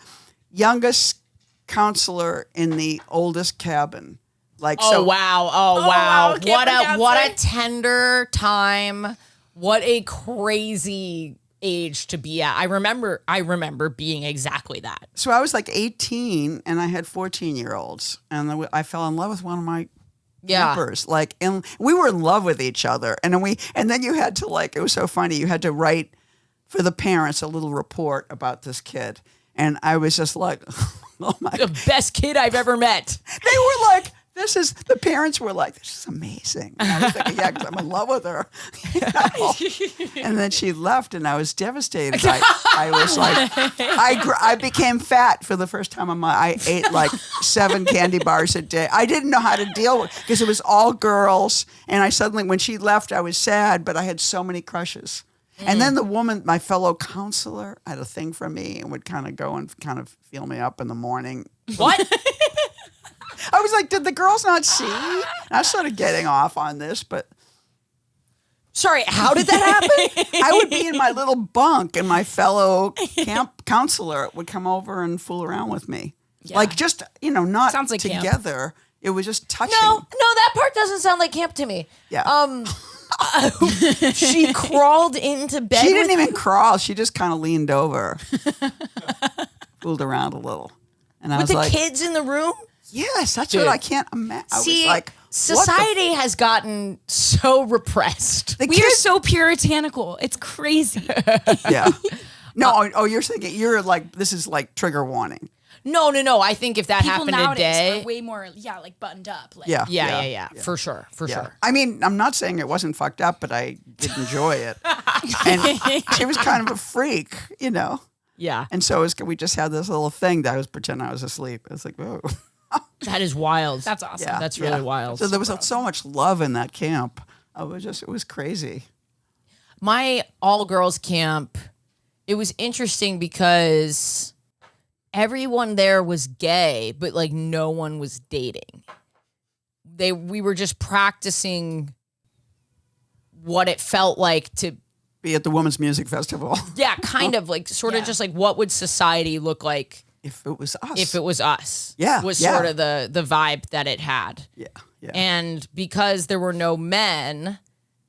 youngest counselor in the oldest cabin. Like Oh so. wow! wow, camp What a counselor. tender time! What a crazy age to be at. I remember being exactly that. So I was like 18 and I had 14-year-olds and I fell in love with one of my campers. Like, and we were in love with each other. And then you had to like, it was so funny. You had to write for the parents a little report about this kid. And I was just like, oh my God. The best kid I've ever met. They were like, the parents were like, this is amazing. And I was thinking, yeah, because I'm in love with her. You know? And then she left and I was devastated. I was like, I became fat for the first time in my, I ate like 7 candy bars a day. I didn't know how to deal with, because it was all girls. And I suddenly, when she left, I was sad, but I had so many crushes. And then the woman, my fellow counselor, had a thing for me and would kind of go and kind of feel me up in the morning. What? I was like, did the girls not see? And I was sort of getting off on this, but... Sorry, how did that happen? I would be in my little bunk and my fellow camp counselor would come over and fool around with me. Yeah. Like just, not Sounds like camp. together. It was just touching. No, that part doesn't sound like camp to me. Yeah. She crawled into bed. She didn't even crawl. She just kind of leaned over. Fooled around a little. And I with was the like, kids in the room. yes, that's Dude. what I can't imagine. I See, was like, society has gotten so repressed. the We are kids, so puritanical. It's crazy. yeah. No, you're thinking, you're like, this is like trigger warning. No. I think if that People happened nowadays today, are way more, like buttoned up. Like, Yeah. yeah, for sure. I mean, I'm not saying it wasn't fucked up, but I did enjoy it. And she was kind of a freak, Yeah, And so we just had this little thing that I was pretending I was asleep. It's like, oh. that is wild. That's awesome. Yeah, That's really wild. So there was so much love in that camp. It was crazy. My all girls camp, it was interesting because everyone there was gay, but like no one was dating. We were just practicing what it felt like to Be at the Women's Music Festival. yeah, kind of like sort of just like what would society look like If it was us. if it was us. Yeah, Was yeah. sort of the vibe that it had. Yeah. And because there were no men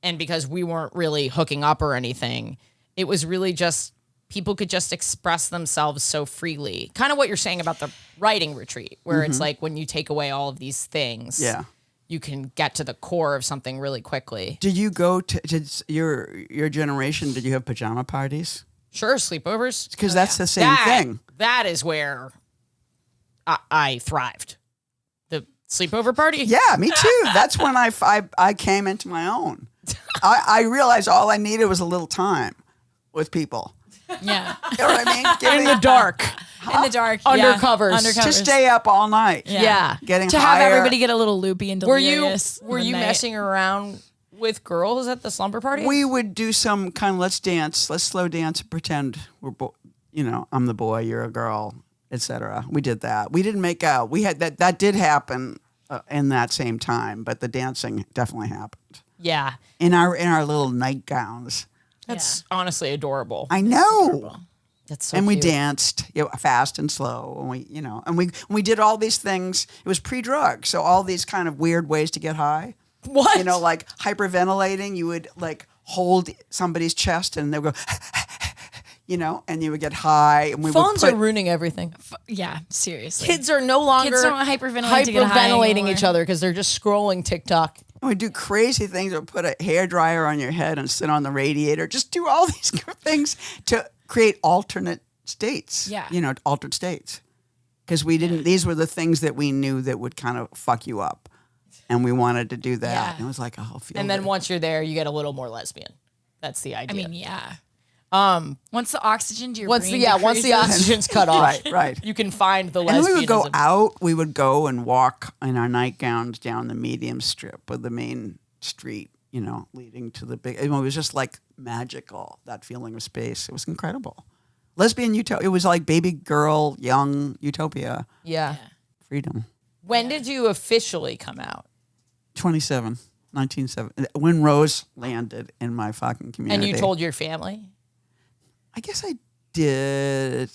and because we weren't really hooking up or anything, it was really just people could just express themselves so freely. Kind of what you're saying about the writing retreat, where it's like when you take away all of these things, Yeah. you can get to the core of something really quickly. Did you go to your generation? Did you have pajama parties? Sure, sleepovers. Because that's the same thing. That is where I thrived. The sleepover party? Yeah, me too. That's when I came into my own. I realized all I needed was a little time with people. Yeah. You know what I mean? In the dark. In the dark. Undercovers. Yeah. Undercovers. To stay up all night. Yeah. Getting To higher. have everybody get a little loopy and Were you delirious. were in the you night. messing around with girls at the slumber party? We would do some kind of let's slow dance, and pretend we're, I'm the boy, you're a girl, etc. We did that. We didn't make out. We had that did happen in that same time, but the dancing definitely happened Yeah. in our little nightgowns. That's honestly adorable. I know. That's so And we cute. danced fast and slow, and we did all these things. It was pre-drug, so all these kind of weird ways to get high. What? Like hyperventilating. You would like hold somebody's chest, and they would go, and you would get high. And we Phones would are ruining everything. Yeah, seriously. Kids are no longer Kids don't hyperventilate to get high hyperventilating anymore. each other because they're just scrolling TikTok. we do crazy things. Or put a hairdryer on your head and sit on the radiator. Just do all these things to create alternate states. Yeah. Altered states. Because we didn't. These were the things that we knew that would kind of fuck you up, and we wanted to do that. Yeah. And it was like, I'll feel. And then it. once you're there, you get a little more lesbian. That's the idea. I mean, yeah. Once the oxygen to your once brain once the decreases- oxygen's cut off, right. you can find the And then we would go lesbianism. out. We would go and walk in our nightgowns down the medium strip of the main street, leading to the big. It was just like magical, that feeling of space. It was incredible. Lesbian utopia. It was like baby girl, young utopia, Yeah. freedom. When did you officially come out? 1970. When Rose landed in my fucking community. And you told your family? I guess I did.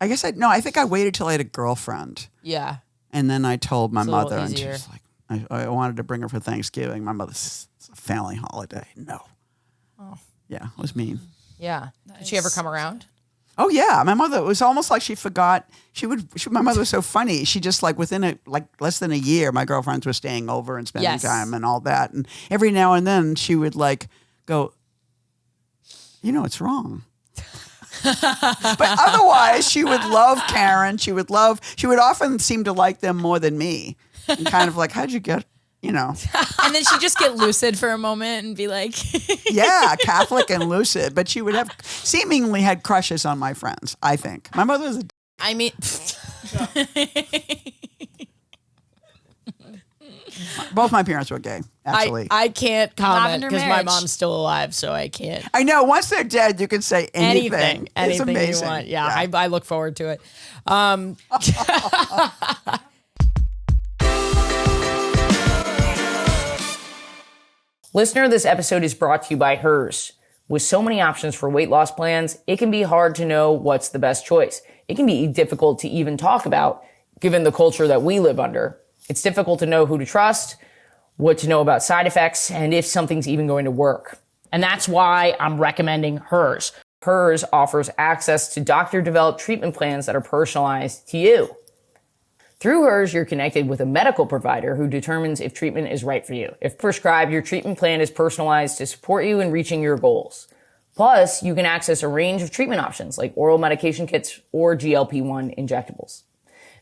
I think I waited till I had a girlfriend. Yeah. And then I told my It's a little mother, and she easier. was like, I wanted to bring her for Thanksgiving. My mother's it's a family holiday. No. Oh. Yeah, it was mean. Yeah. Did she ever come around? Oh yeah, my mother, it was almost like she forgot. My mother was so funny. She just like within less than a year, my girlfriends were staying over and spending time and all that. And every now and then she would like go, it's wrong. But otherwise, she would love Karen. She would often seem to like them more than me. And kind of like, how'd you get, And then she'd just get lucid for a moment and be like, yeah, Catholic and lucid. But she would have seemingly had crushes on my friends, I think. My mother was I mean, both my parents were gay, actually. I can't comment Lavender because my marriage. mom's still alive, so I can't. I know. Once they're dead, you can say anything. It's Anything you amazing. want. Yeah. I look forward to it. Listener, this episode is brought to you by Hers. With so many options for weight loss plans, it can be hard to know what's the best choice. It can be difficult to even talk about, given the culture that we live under. It's difficult to know who to trust, what to know about side effects, and if something's even going to work. And that's why I'm recommending Hers. Hers offers access to doctor-developed treatment plans that are personalized to you. Through Hers, you're connected with a medical provider who determines if treatment is right for you. If prescribed, your treatment plan is personalized to support you in reaching your goals. Plus, you can access a range of treatment options like oral medication kits or GLP-1 injectables.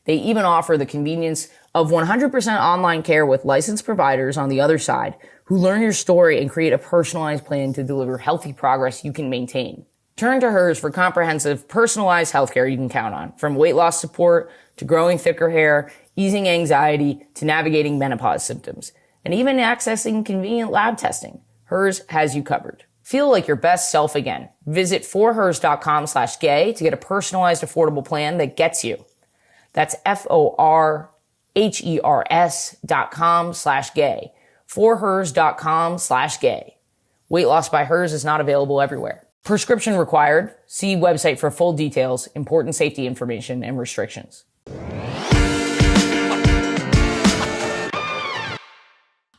They even offer the convenience of 100% online care with licensed providers on the other side who learn your story and create a personalized plan to deliver healthy progress you can maintain. Turn to Hers for comprehensive, personalized healthcare you can count on, from weight loss support to growing thicker hair, easing anxiety to navigating menopause symptoms, and even accessing convenient lab testing. Hers has you covered. Feel like your best self again. Visit forhers.com/gay to get a personalized, affordable plan that gets you. That's forhers.com/gay. forhers.com/gay. Weight loss by Hers is not available everywhere. Prescription required. See website for full details, important safety information, and restrictions.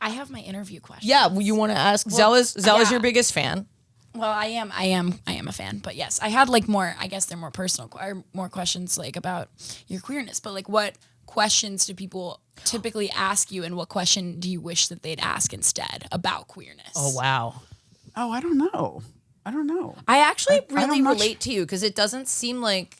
I have my interview question. Yeah, you want to ask? Zella's your biggest fan. Well, I am a fan, but yes, I had like more, I guess they're more personal, or more questions like about your queerness, but like what questions do people typically ask you, and what question do you wish that they'd ask instead about queerness? Oh, wow. Oh, I don't know. I actually I really don't much- relate to you because it doesn't seem like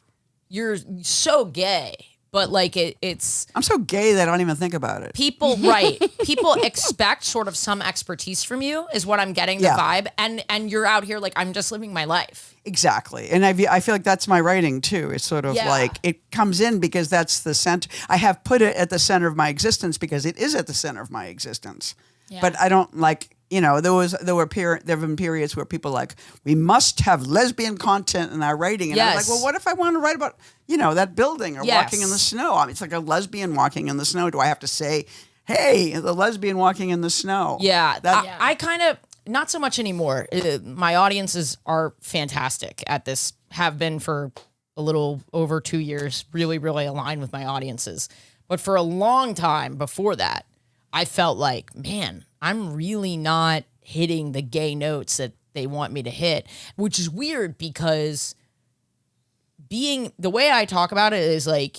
you're so gay, but like it's I'm so gay that I don't even think about it. people, right? People expect sort of some expertise from you is what I'm getting the vibe, and you're out here like I'm just living my life. Exactly. And I feel like that's my writing too. It's sort of Yeah. like it comes in because that's the center. I have put it at the center of my existence because it is at the center of my existence. Yeah. But I don't like, there have been periods where people like, we must have lesbian content in our writing. And I'm like, Yes. well, what if I want to write about, that building or Yes. walking in the snow? I mean, it's like a lesbian walking in the snow. Do I have to say, hey, the lesbian walking in the snow? Yeah, That, I kind of not so much anymore. My audiences are fantastic at this. Have been for a little over 2 years. Really, really aligned with my audiences. But for a long time before that, I felt like, man, I'm really not hitting the gay notes that they want me to hit, which is weird because the way I talk about it is like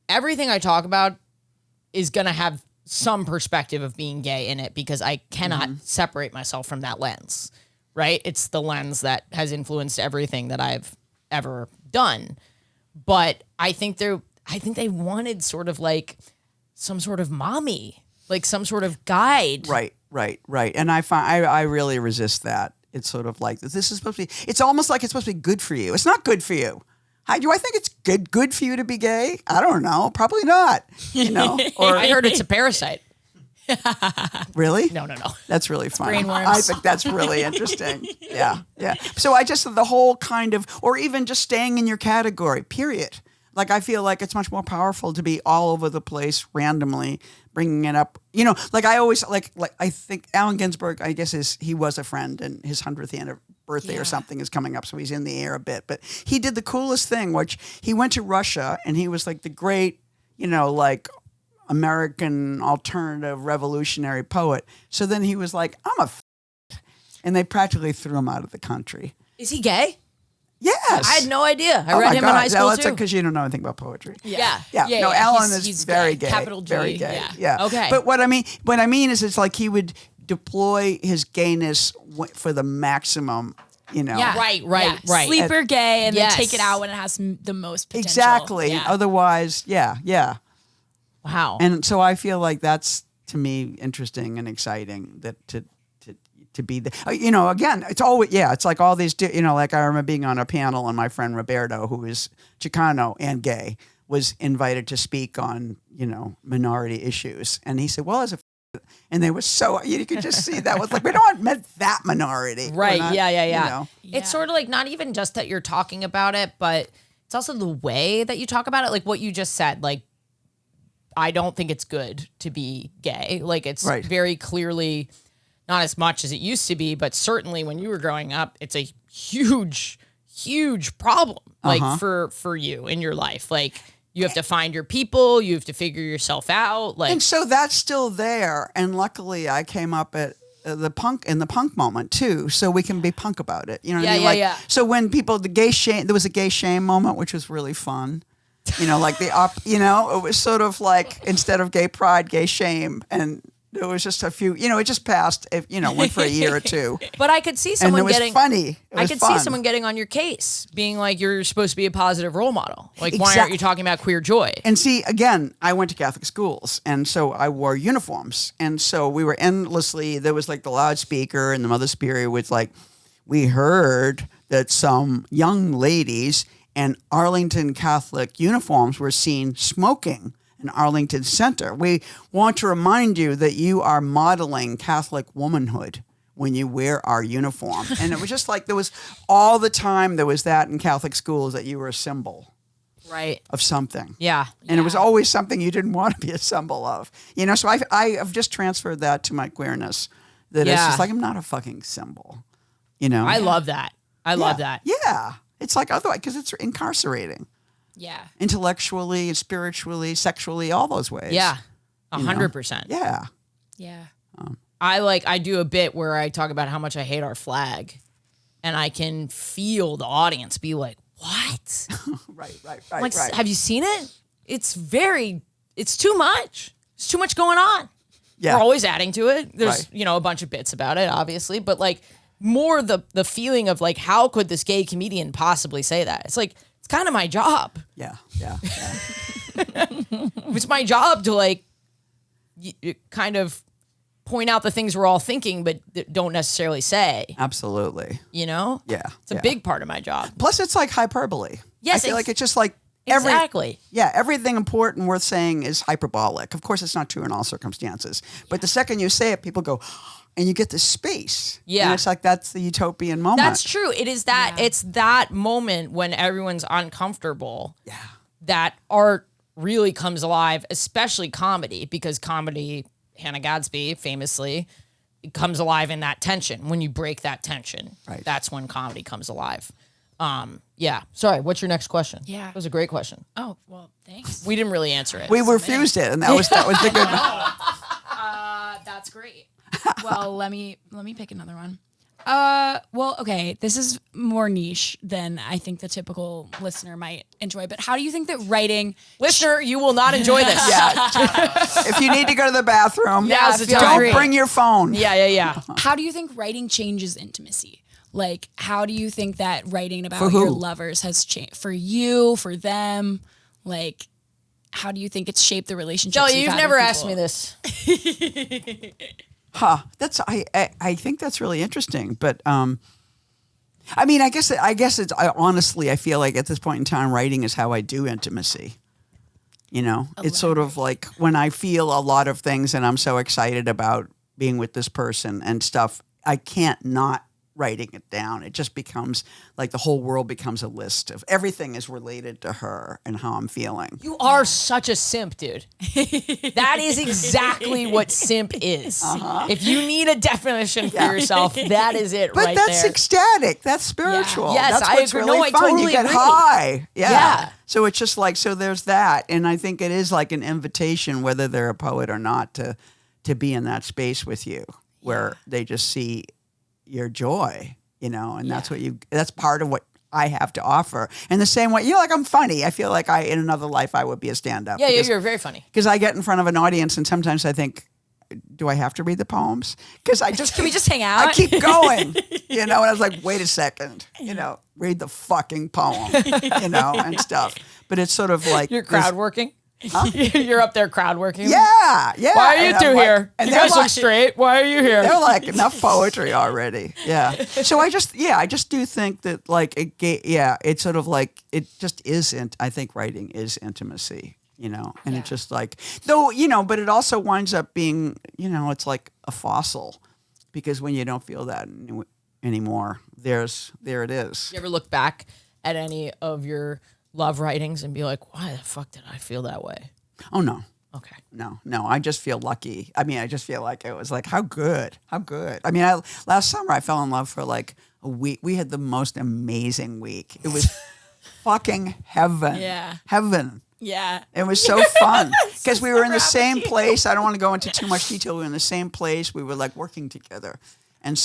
everything I talk about is going to have some perspective of being gay in it because I cannot separate myself from that lens, right? It's the lens that has influenced everything that I've ever done. But I think they wanted sort of like some sort of mommy, like some sort of guide. Right. And I find I really resist that. It's sort of like this is supposed to be. It's almost like it's supposed to be good for you. It's not good for you. Do I think it's good for you to be gay? I don't know. Probably not. Or I heard it's a parasite. really? No. That's really funny. brainworms. I think that's really interesting. Yeah. So I just the whole kind of, or even just staying in your category. Period. Like I feel like it's much more powerful to be all over the place randomly, bringing it up. Like I always like I think Allen Ginsberg, I guess he was a friend, and his 100th birthday or something is coming up, so he's in the air a bit. But he did the coolest thing, which he went to Russia, and he was like the great, like American alternative revolutionary poet. So then he was like, I'm a and they practically threw him out of the country. Is he gay? Yes. I had no idea. I Oh read my him God. in high school That's too. because you don't know anything about poetry. Yeah. Yeah. Yeah, No, yeah, Alan he's- is he's very gay. gay. Capital G, Very gay. yeah. Okay. But what I mean is it's like he would deploy his gayness for the maximum, you know. Yeah. Right. Yeah. Sleeper gay and Yes. then take it out when it has the most potential. Exactly. Yeah. Otherwise, yeah. Wow. And so I feel like that's, to me, interesting and exciting that to be the, again, it's always, it's like all these, like I remember being on a panel and my friend Roberto, who is Chicano and gay, was invited to speak on, minority issues. And he said, well, as a, and they were so, you could just see that was like, we don't meant that minority. We're Right. not, Yeah. Yeah. It's sort of like not even just that you're talking about it, but it's also the way that you talk about it. Like what you just said, like, I don't think it's good to be gay. Like it's Right. very clearly not as much as it used to be, but certainly when you were growing up, it's a huge, huge problem. Like for you in your life. Like you have to find your people, you have to figure yourself out. Like And so that's still there. And luckily I came up at the punk moment too. So we can be punk about it. You know what I mean? Like, yeah. So when people, there was a gay shame moment, which was really fun. Like it was sort of like instead of gay pride, gay shame. And there was just a few, it just passed, went for a year or two. But I could see And someone it was getting funny. I could see someone getting on your case, being like, you're supposed to be a positive role model. Like, why aren't Exact- you talking about queer joy? And see, again, I went to Catholic schools, and so I wore uniforms. And so we were endlessly, there was like the loudspeaker, and the Mother Superior was like, we heard that some young ladies in Arlington Catholic uniforms were seen smoking in Arlington Center. We want to remind you that you are modeling Catholic womanhood when you wear our uniform. And it was just like there was all the time there was that in Catholic schools that you were a symbol Right. of something. Yeah. And it was always something you didn't want to be a symbol of. So I have just transferred that to my queerness. That it's Yeah. just like, I'm not a fucking symbol. I love that. I love that. Yeah. It's like otherwise, because it's incarcerating. Yeah. Intellectually, spiritually, sexually, all those ways. Yeah. 100%. Yeah. Yeah. I do a bit where I talk about how much I hate our flag, and I can feel the audience be like, what? Right. Like, have you seen it? It's too much. It's too much going on. Yeah. We're always adding to it. There's, Right. a bunch of bits about it, obviously, but like more the feeling of like, how could this gay comedian possibly say that? It's like, it's kind of my job. Yeah. It's my job to like kind of point out the things we're all thinking, but don't necessarily say, Absolutely. Yeah. It's a big part of my job. Plus, it's like hyperbole. Yes, I feel ex- like it's just like Exactly. everything important worth saying is hyperbolic. Of course, it's not true in all circumstances. But the second you say it, people go, and you get this space. Yeah. And it's like that's the utopian moment. That's true. It is that it's that moment when everyone's uncomfortable. Yeah. That art really comes alive, especially comedy, because comedy, Hannah Gadsby famously, it comes alive in that tension. When you break that tension, Right. that's when comedy comes alive. Yeah. Sorry, what's your next question? Yeah. It was a great question. Oh, well, thanks. We didn't really answer it. We refused it, and that was the good. That's great. Well, let me pick another one. Well, okay, this is more niche than I think the typical listener might enjoy, but how do you think that writing Listener, you will not enjoy this. Yeah. If you need to go to the bathroom, Now's the time. don't bring your phone. Yeah. how do you think writing changes intimacy? Like, how do you think that writing For about who? your lovers has changed for you, for them? Like, how do you think it's shaped the relationship? Jelly, you've never asked me this. That's I think that's really interesting, but I mean, I guess it's honestly, I feel like at this point in time, writing is how I do intimacy. It's sort of like when I feel a lot of things and I'm so excited about being with this person and stuff, I can't not writing it down. It just becomes like the whole world becomes a list of everything is related to her and how I'm feeling. You are such a simp, dude. That is exactly what simp is. If you need a definition for yourself, that is it But right that's there. ecstatic. That's spiritual. Yes, that's I what's agree. really No, I fun. totally You get agree. high. Yeah. So it's just like, so there's that. And I think it is like an invitation, whether they're a poet or not, to be in that space with you where they just see your joy, and that's part of what I have to offer. In the same way, like I'm funny. I feel like in another life I would be a stand-up. Yeah, you're very funny. Because I get in front of an audience and sometimes I think, do I have to read the poems? Because Can we just hang out? I keep going, and I was like, wait a second, read the fucking poem, and stuff. But it's sort of like You're crowd working. Huh? You're up there crowd working. Yeah. Why are you And two I'm here? and You they're guys look straight. Why are you here? They're like, enough poetry already. Yeah. So I just do think that like it's sort of like it just isn't. I think writing is intimacy. And it's just like, though, but it also winds up being, it's like a fossil, because when you don't feel that anymore, there it is. You ever look back at any of your love writings and be like, why the fuck did I feel that way? Oh, no. Okay. No. I just feel lucky. I mean, I just feel like it was like, how good. I mean, last summer I fell in love for like a week. We had the most amazing week. It was fucking heaven. Yeah. Heaven. Yeah. It was so fun because we were in the same place. I don't want to go into too much detail. We were in the same place. We were like working together. And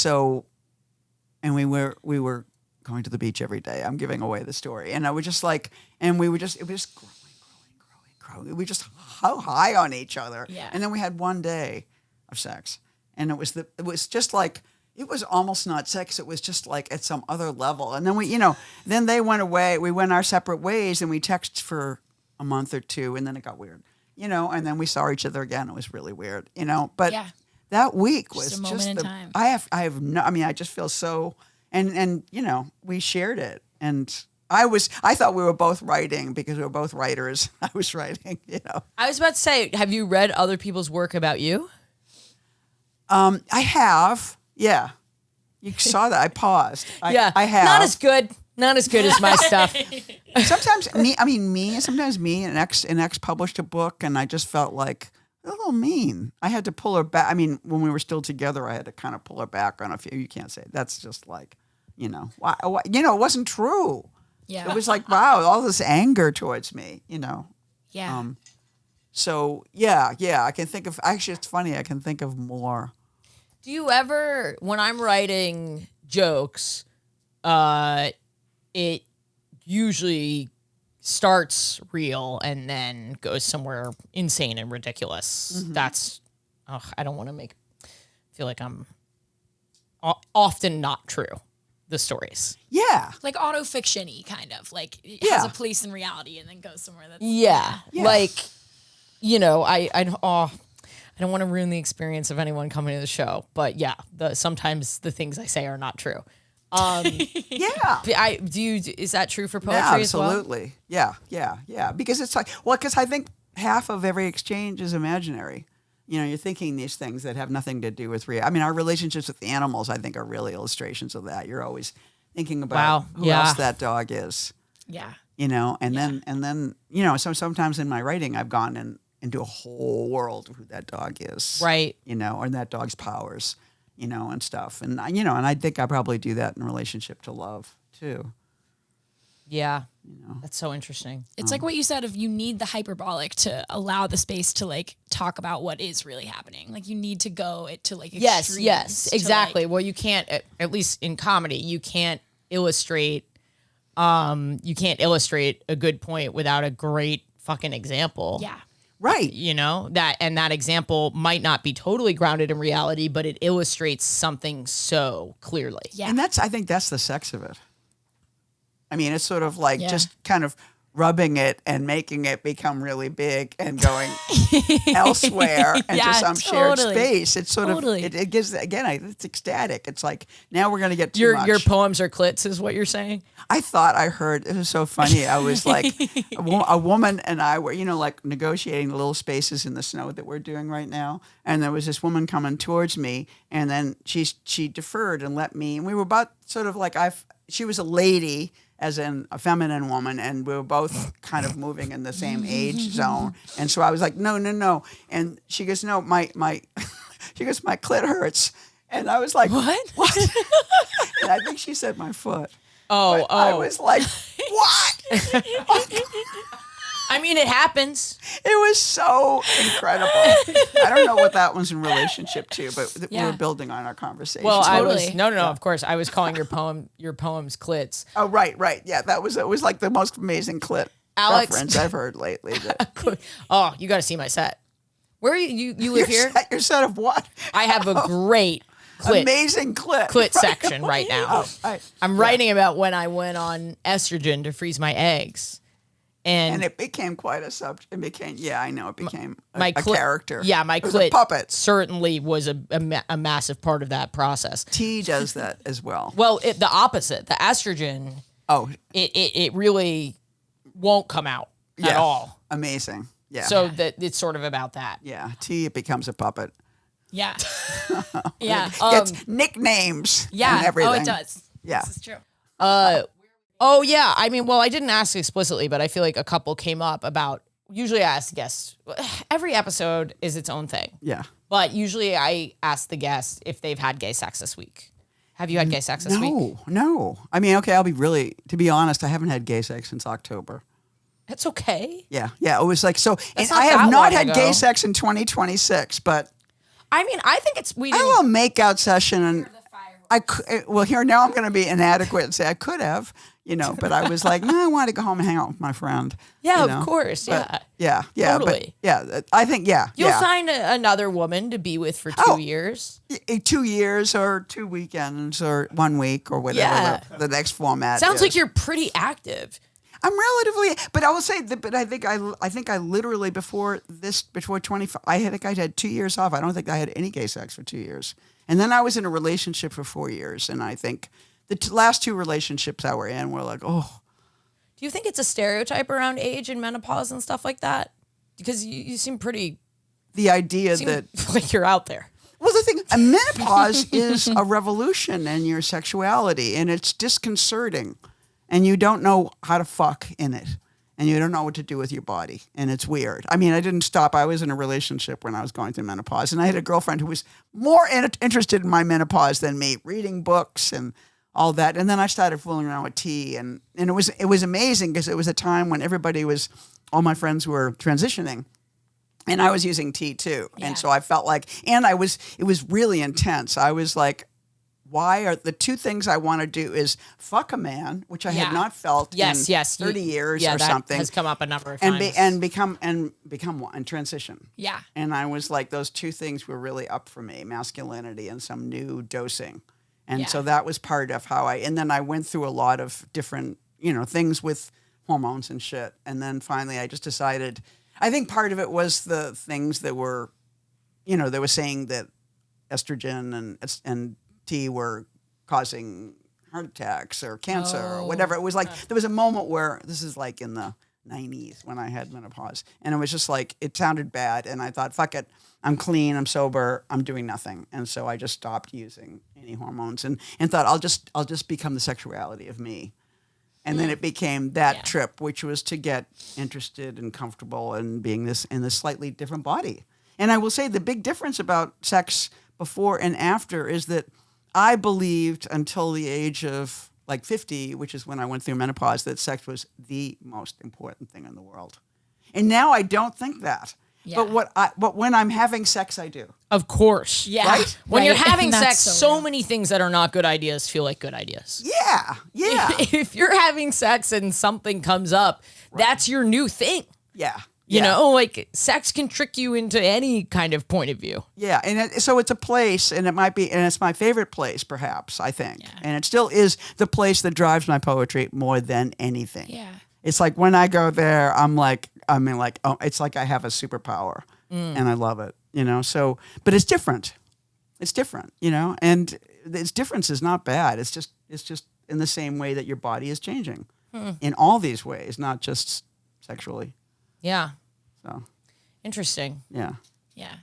we were going to the beach every day. I'm giving away the story. And I was just like, it was just growing. We were just so high on each other. Yeah. And then we had one day of sex. And it was just like, it was almost not sex. It was just like at some other level. And then then they went away. We went our separate ways and we texted for a month or two, and then it got weird, and then we saw each other again. It was really weird, but that week was just a moment in time. I just feel so, and we shared it, and I thought we were both writing because we were both writers. I was writing, I was about to say, have you read other people's work about you? I have, yeah. You saw that. I paused. I have. Not as good as my stuff. Sometimes me, an ex published a book, and I just felt like a little mean. I had to pull her back. I mean, when we were still together, I had to kind of pull her back on a few. You can't say it. That's just like, why, it wasn't true. Yeah. It was like, wow, all this anger towards me, Yeah. So yeah, I can think of. Actually, it's funny. I can think of more. Do you ever, when I'm writing jokes, it usually starts real and then goes somewhere insane and ridiculous. Mm-hmm. That's, I don't want to feel like I'm often not true, the stories. Yeah. Like auto-fiction-y, kind of. Like, it Yeah. has a place in reality and then goes somewhere that's... Yeah. Yeah. Like, I don't want to ruin the experience of anyone coming to the show, but yeah, sometimes the things I say are not true. Yeah. Is that true for poetry Yeah, as well? absolutely. Yeah. Because it's like, because I think half of every exchange is imaginary. You're thinking these things that have nothing to do with reality. I mean, our relationships with the animals, I think, are really illustrations of that. You're always thinking about who else that dog is. Yeah. And then so sometimes in my writing, I've gone into a whole world of who that dog is. Right. Or that dog's powers. And stuff. And, and I think I probably do that in relationship to love, too. Yeah. That's so interesting. It's like what you said of you need the hyperbolic to allow the space to, like, talk about what is really happening. Like, you need to go to, like, extremes. Yes, exactly. Well, you can't, at least in comedy, you can't illustrate a good point without a great fucking example. Yeah. Right. That example might not be totally grounded in reality, but it illustrates something so clearly. Yeah. And I think that's the sex of it. I mean, it's sort of like just kind of rubbing it and making it become really big and going elsewhere into some shared space. It's sort of, it gives, again, it's ecstatic. It's like, now we're going to get too much. Your poems are clits is what you're saying? I thought I heard, it was so funny. I was like, a woman and I were, like negotiating the little spaces in the snow that we're doing right now. And there was this woman coming towards me, and then she deferred and let me, and we were about sort of like, she was a lady, as in a feminine woman, and we were both kind of moving in the same age zone. And so I was like, no. And she goes, no, my she goes, my clit hurts. And I was like, what? And I think she said my foot. Oh. I was like, what? I mean, it happens. It was so incredible. I don't know what that one's in relationship to, but we were building on our conversation. Well, I Totally. was no. Of course, I was calling your poems clits. Oh, right. Yeah, it was like the most amazing clit Alex- reference I've heard lately. Oh, you got to see my set. Where are you? You live here? Your set of what? I have a great clit Amazing clit. clit section right now. I'm writing about when I went on estrogen to freeze my eggs. And it became quite a subject. It became, I know, it became my a character. Yeah, my It was clit a puppet. certainly was a massive part of that process. T does that as well. Well, the opposite, the estrogen, Oh, it really won't come out at all. Amazing. Yeah. So that it's sort of about that. yeah, T, it becomes a puppet. Yeah. Yeah. Gets nicknames. Yeah. And everything. Oh, it does. Yeah. This is true. Oh yeah, I mean, well, I didn't ask explicitly, but I feel like a couple came up about. Usually, I ask guests. Every episode is its own thing. Yeah. But usually, I ask the guests if they've had gay sex this week. Have you had gay sex this week? No. I mean, okay, to be honest, I haven't had gay sex since October. It's okay. Yeah. It was like, so, and not I have that not long had ago. gay sex in 2026, but I mean, I think we I had a didn't. little make-out session and now I'm going to be inadequate and say I could have, but I was like, no, I wanted to go home and hang out with my friend. Yeah, you know? of course. But, Yeah. yeah. Totally. But I think, You'll find another woman to be with for 2 years. 2 years or 2 weekends or 1 week or whatever Yeah. the next format Sounds is. like you're pretty active. I'm relatively, but I will say that. But I think I literally before 25. I had 2 years off. I don't think I had any gay sex for 2 years, and then I was in a relationship for 4 years. And I think the last 2 relationships I were in were like, oh, Do you think it's a stereotype around age and menopause and stuff like that? Because you seem pretty the idea that. like you're out there. Well, the thing, a menopause is a revolution in your sexuality, and it's disconcerting, and you don't know how to fuck in it, and you don't know what to do with your body, and it's weird. I mean, I didn't stop. I was in a relationship when I was going through menopause, and I had a girlfriend who was more interested in my menopause than me, reading books and all that. And then I started fooling around with tea, and it was amazing because it was a time when all my friends were transitioning. And I was using tea too. Yeah. And so I felt like, it was really intense. I was like, why are the 2 things I want to do is fuck a man, which I had not felt in 30 years or that something. has come up a number of and times. become one and transition. Yeah. And I was like, those 2 things were really up for me, masculinity and some new dosing. And so that was part of how and then I went through a lot of different, things with hormones and shit. And then finally I just decided, I think part of it was the things that were, they were saying that estrogen and tea were causing heart attacks or cancer or whatever. It was like, there was a moment where, this is like in the 90s when I had menopause, and it was just like, it sounded bad. And I thought, fuck it, I'm clean, I'm sober, I'm doing nothing. And so I just stopped using any hormones and thought, I'll just become the sexuality of me. And then it became that trip, which was to get interested and comfortable in being in this slightly different body. And I will say the big difference about sex before and after is that I believed until the age of like 50, which is when I went through menopause, that sex was the most important thing in the world. And now I don't think that. Yeah. But when I'm having sex, I do. Of course. Yeah. Right? When you're having That's sex, so so real. many things that are not good ideas feel like good ideas. Yeah. If you're having sex and something comes up, that's your new thing. Yeah. You know, like sex can trick you into any kind of point of view. Yeah, and so it's a place, and it's my favorite place, perhaps, I think. Yeah. And it still is the place that drives my poetry more than anything. Yeah. It's like when I go there, it's like I have a superpower, and I love it, So, but it's different. It's different, and its difference is not bad. It's just in the same way that your body is changing in all these ways, not just sexually. Yeah. So, Interesting. yeah. Yeah.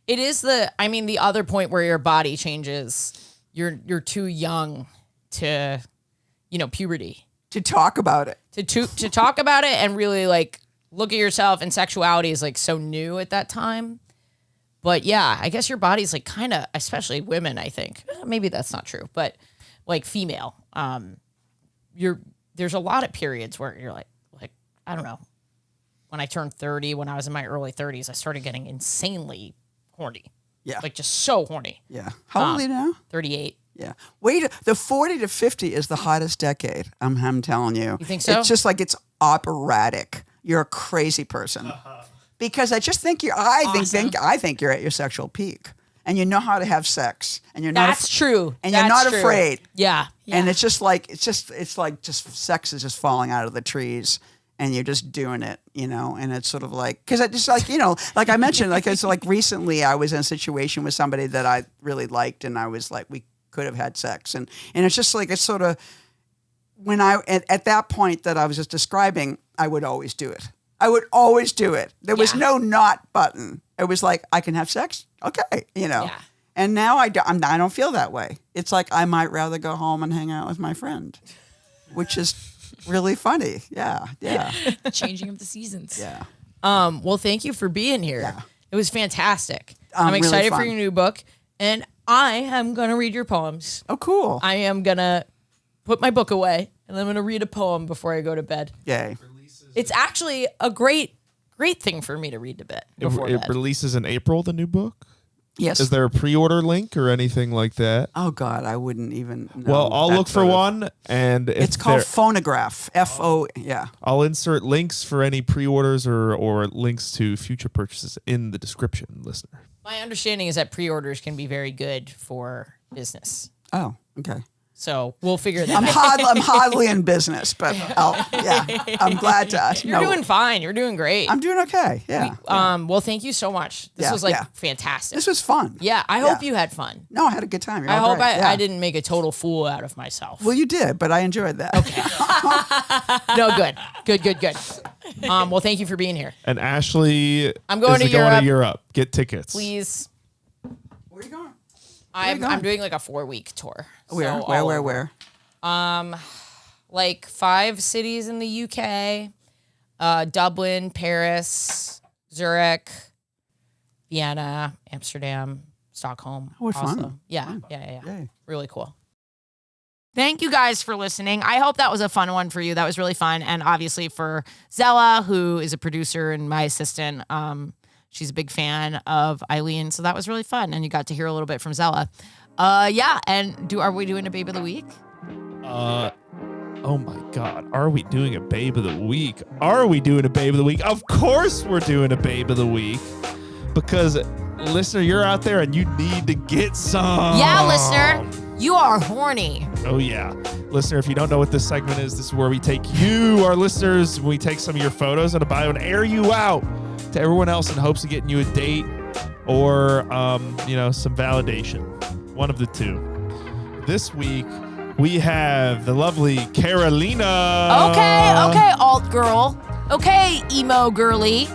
It is the other point where your body changes. You're too young to, puberty. To talk about it. To talk about it and really like look at yourself, and sexuality is like so new at that time. But yeah, I guess your body's like kind of, especially women, I think. Maybe that's not true, but like female, there's a lot of periods where you're like, I don't know, when I turned 30, when I was in my early 30s, I started getting insanely horny. Yeah. Like just so horny. Yeah. How old are you now? 38. Yeah. Wait, the 40 to 50 is the hottest decade. I'm telling you. You think so? It's just like it's operatic. You're a crazy person. Because I just think I think you're at your sexual peak. And you know how to have sex. And you're not That's true. And you're not afraid. Yeah. And it's just like sex is just falling out of the trees. And you're just doing it, you know, and it's sort of like, because I just like, you know, like I mentioned, like it's like recently I was in a situation with somebody that I really liked, and I was like, we could have had sex, and it's just like, it's sort of, when at that point that I was just describing, I would always do it. I would always do it. There was no not button. It was like, I can have sex, okay, you know. Yeah. And now I don't feel that way. It's like I might rather go home and hang out with my friend, which is really funny. Yeah. Changing of the seasons. Yeah. Well, thank you for being here. Yeah. It was fantastic. I'm excited really for your new book, and I am going to read your poems. Oh, cool. I am going to put my book away, and I'm going to read a poem before I go to bed. Yay. It's actually a great thing for me to read to bed before It bed. releases in April, the new book? Yes. Is there a pre-order link or anything like that? Oh, God, I wouldn't even know. Well, I'll that look for sort of- one, and if It's called there- Phonograph. F-O, yeah. I'll insert links for any pre-orders or links to future purchases in the description, listener. My understanding is that pre-orders can be very good for business. Oh, okay. So we'll figure that I'm out. I'm hardly in business, but I'm glad to. You're doing fine. You're doing great. I'm doing okay. Yeah. Well, thank you so much. This Yeah, was like yeah. fantastic. This was fun. Yeah, I hope you had fun. No, I had a good time. You're I all hope great. I didn't make a total fool out of myself. Well, you did, but I enjoyed that. Okay. No, good. Well, thank you for being here. And Ashley I'm going is to going to Europe. Europe. Get tickets. Please. Where are you going? I'm doing like a 4-week tour. Where? So all over. Where? Like 5 cities in the UK, Dublin, Paris, Zurich, Vienna, Amsterdam, Stockholm. Oh, what fun. Oslo. Yeah. Fun. Yeah. Yay. Really cool. Thank you guys for listening. I hope that was a fun one for you. That was really fun. And obviously for Zella, who is a producer and my assistant, she's a big fan of Eileen. So that was really fun. And you got to hear a little bit from Zella. Yeah. And are we doing a Babe of the Week? Oh my God. Are we doing a Babe of the Week? Are we doing a Babe of the Week? Of course we're doing a Babe of the Week. Because, listener, you're out there and you need to get some. Yeah, listener. You are horny. Oh, yeah. Listener, if you don't know what this segment is, this is where we take you, our listeners, we take some of your photos on a bio and air you out to everyone else in hopes of getting you a date or, some validation. One of the two. This week, we have the lovely Carolina. Okay, alt girl. Okay, emo girly.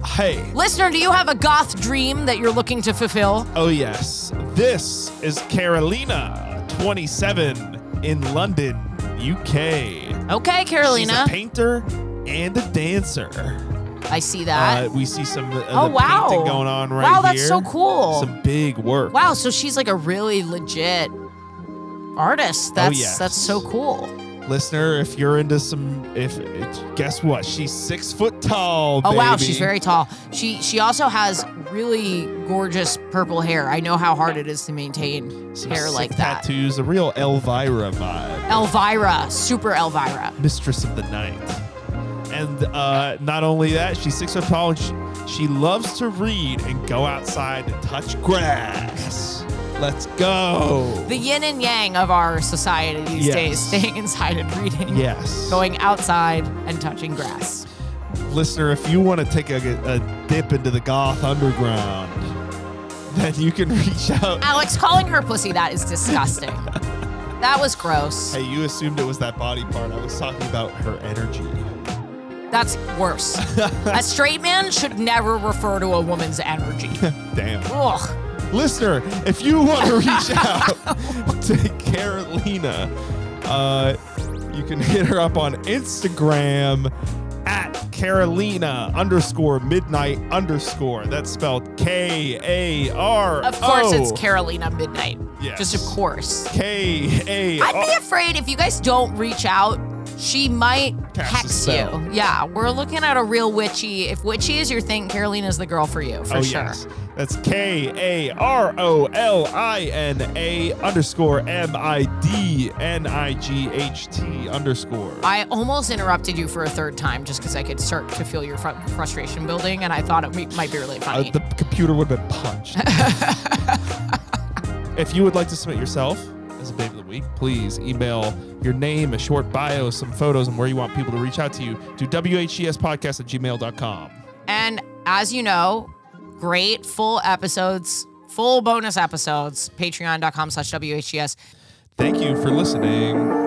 Hey. Listener, do you have a goth dream that you're looking to fulfill? Oh, yes. This is Carolina, 27, in London, UK. Okay, Carolina. She's a painter and a dancer. I see that. We see some of the wow. painting going on right wow, here. that's so cool. Some big work. Wow, so she's like a really legit artist. That's so cool. Listener, if you're into guess what? She's 6 foot tall, baby. Oh wow, she's very tall. She also has really gorgeous purple hair. I know how hard it is to maintain Some hair sick like that. Tattoos, a real Elvira vibe. Elvira, super Elvira. Mistress of the night. And not only that, she's 6 foot tall and she loves to read and go outside and touch grass. Let's go. The yin and yang of our society these days, staying inside and reading. Yes. Going outside and touching grass. Listener, if you want to take a dip into the goth underground, then you can reach out. Alex, calling her pussy, that is disgusting. That was gross. Hey, you assumed it was that body part. I was talking about her energy. That's worse. A straight man should never refer to a woman's energy. Damn. Ugh. Listener, if you want to reach out to Carolina, you can hit her up on Instagram at Carolina_midnight_. That's spelled K-A-R-O. Of course it's Carolina Midnight. Yes. Just of course. K-A-R. I'd be afraid if you guys don't reach out she might Cast a hex spell. you. Yeah, we're looking at a real witchy. If witchy is your thing, Carolina is the girl for you, for sure. Yes. That's KAROLINA_MIDNIGHT_. I almost interrupted you for a third time just because I could start to feel your frustration building, and I thought it might be really funny. The computer would have been punched. If you would like to submit yourself as a babe of the week, please email your name, a short bio, some photos, and where you want people to reach out to you to WHGSpodcast@gmail.com. And as you know, great full episodes, full bonus episodes, patreon.com/WHGS. Thank you for listening.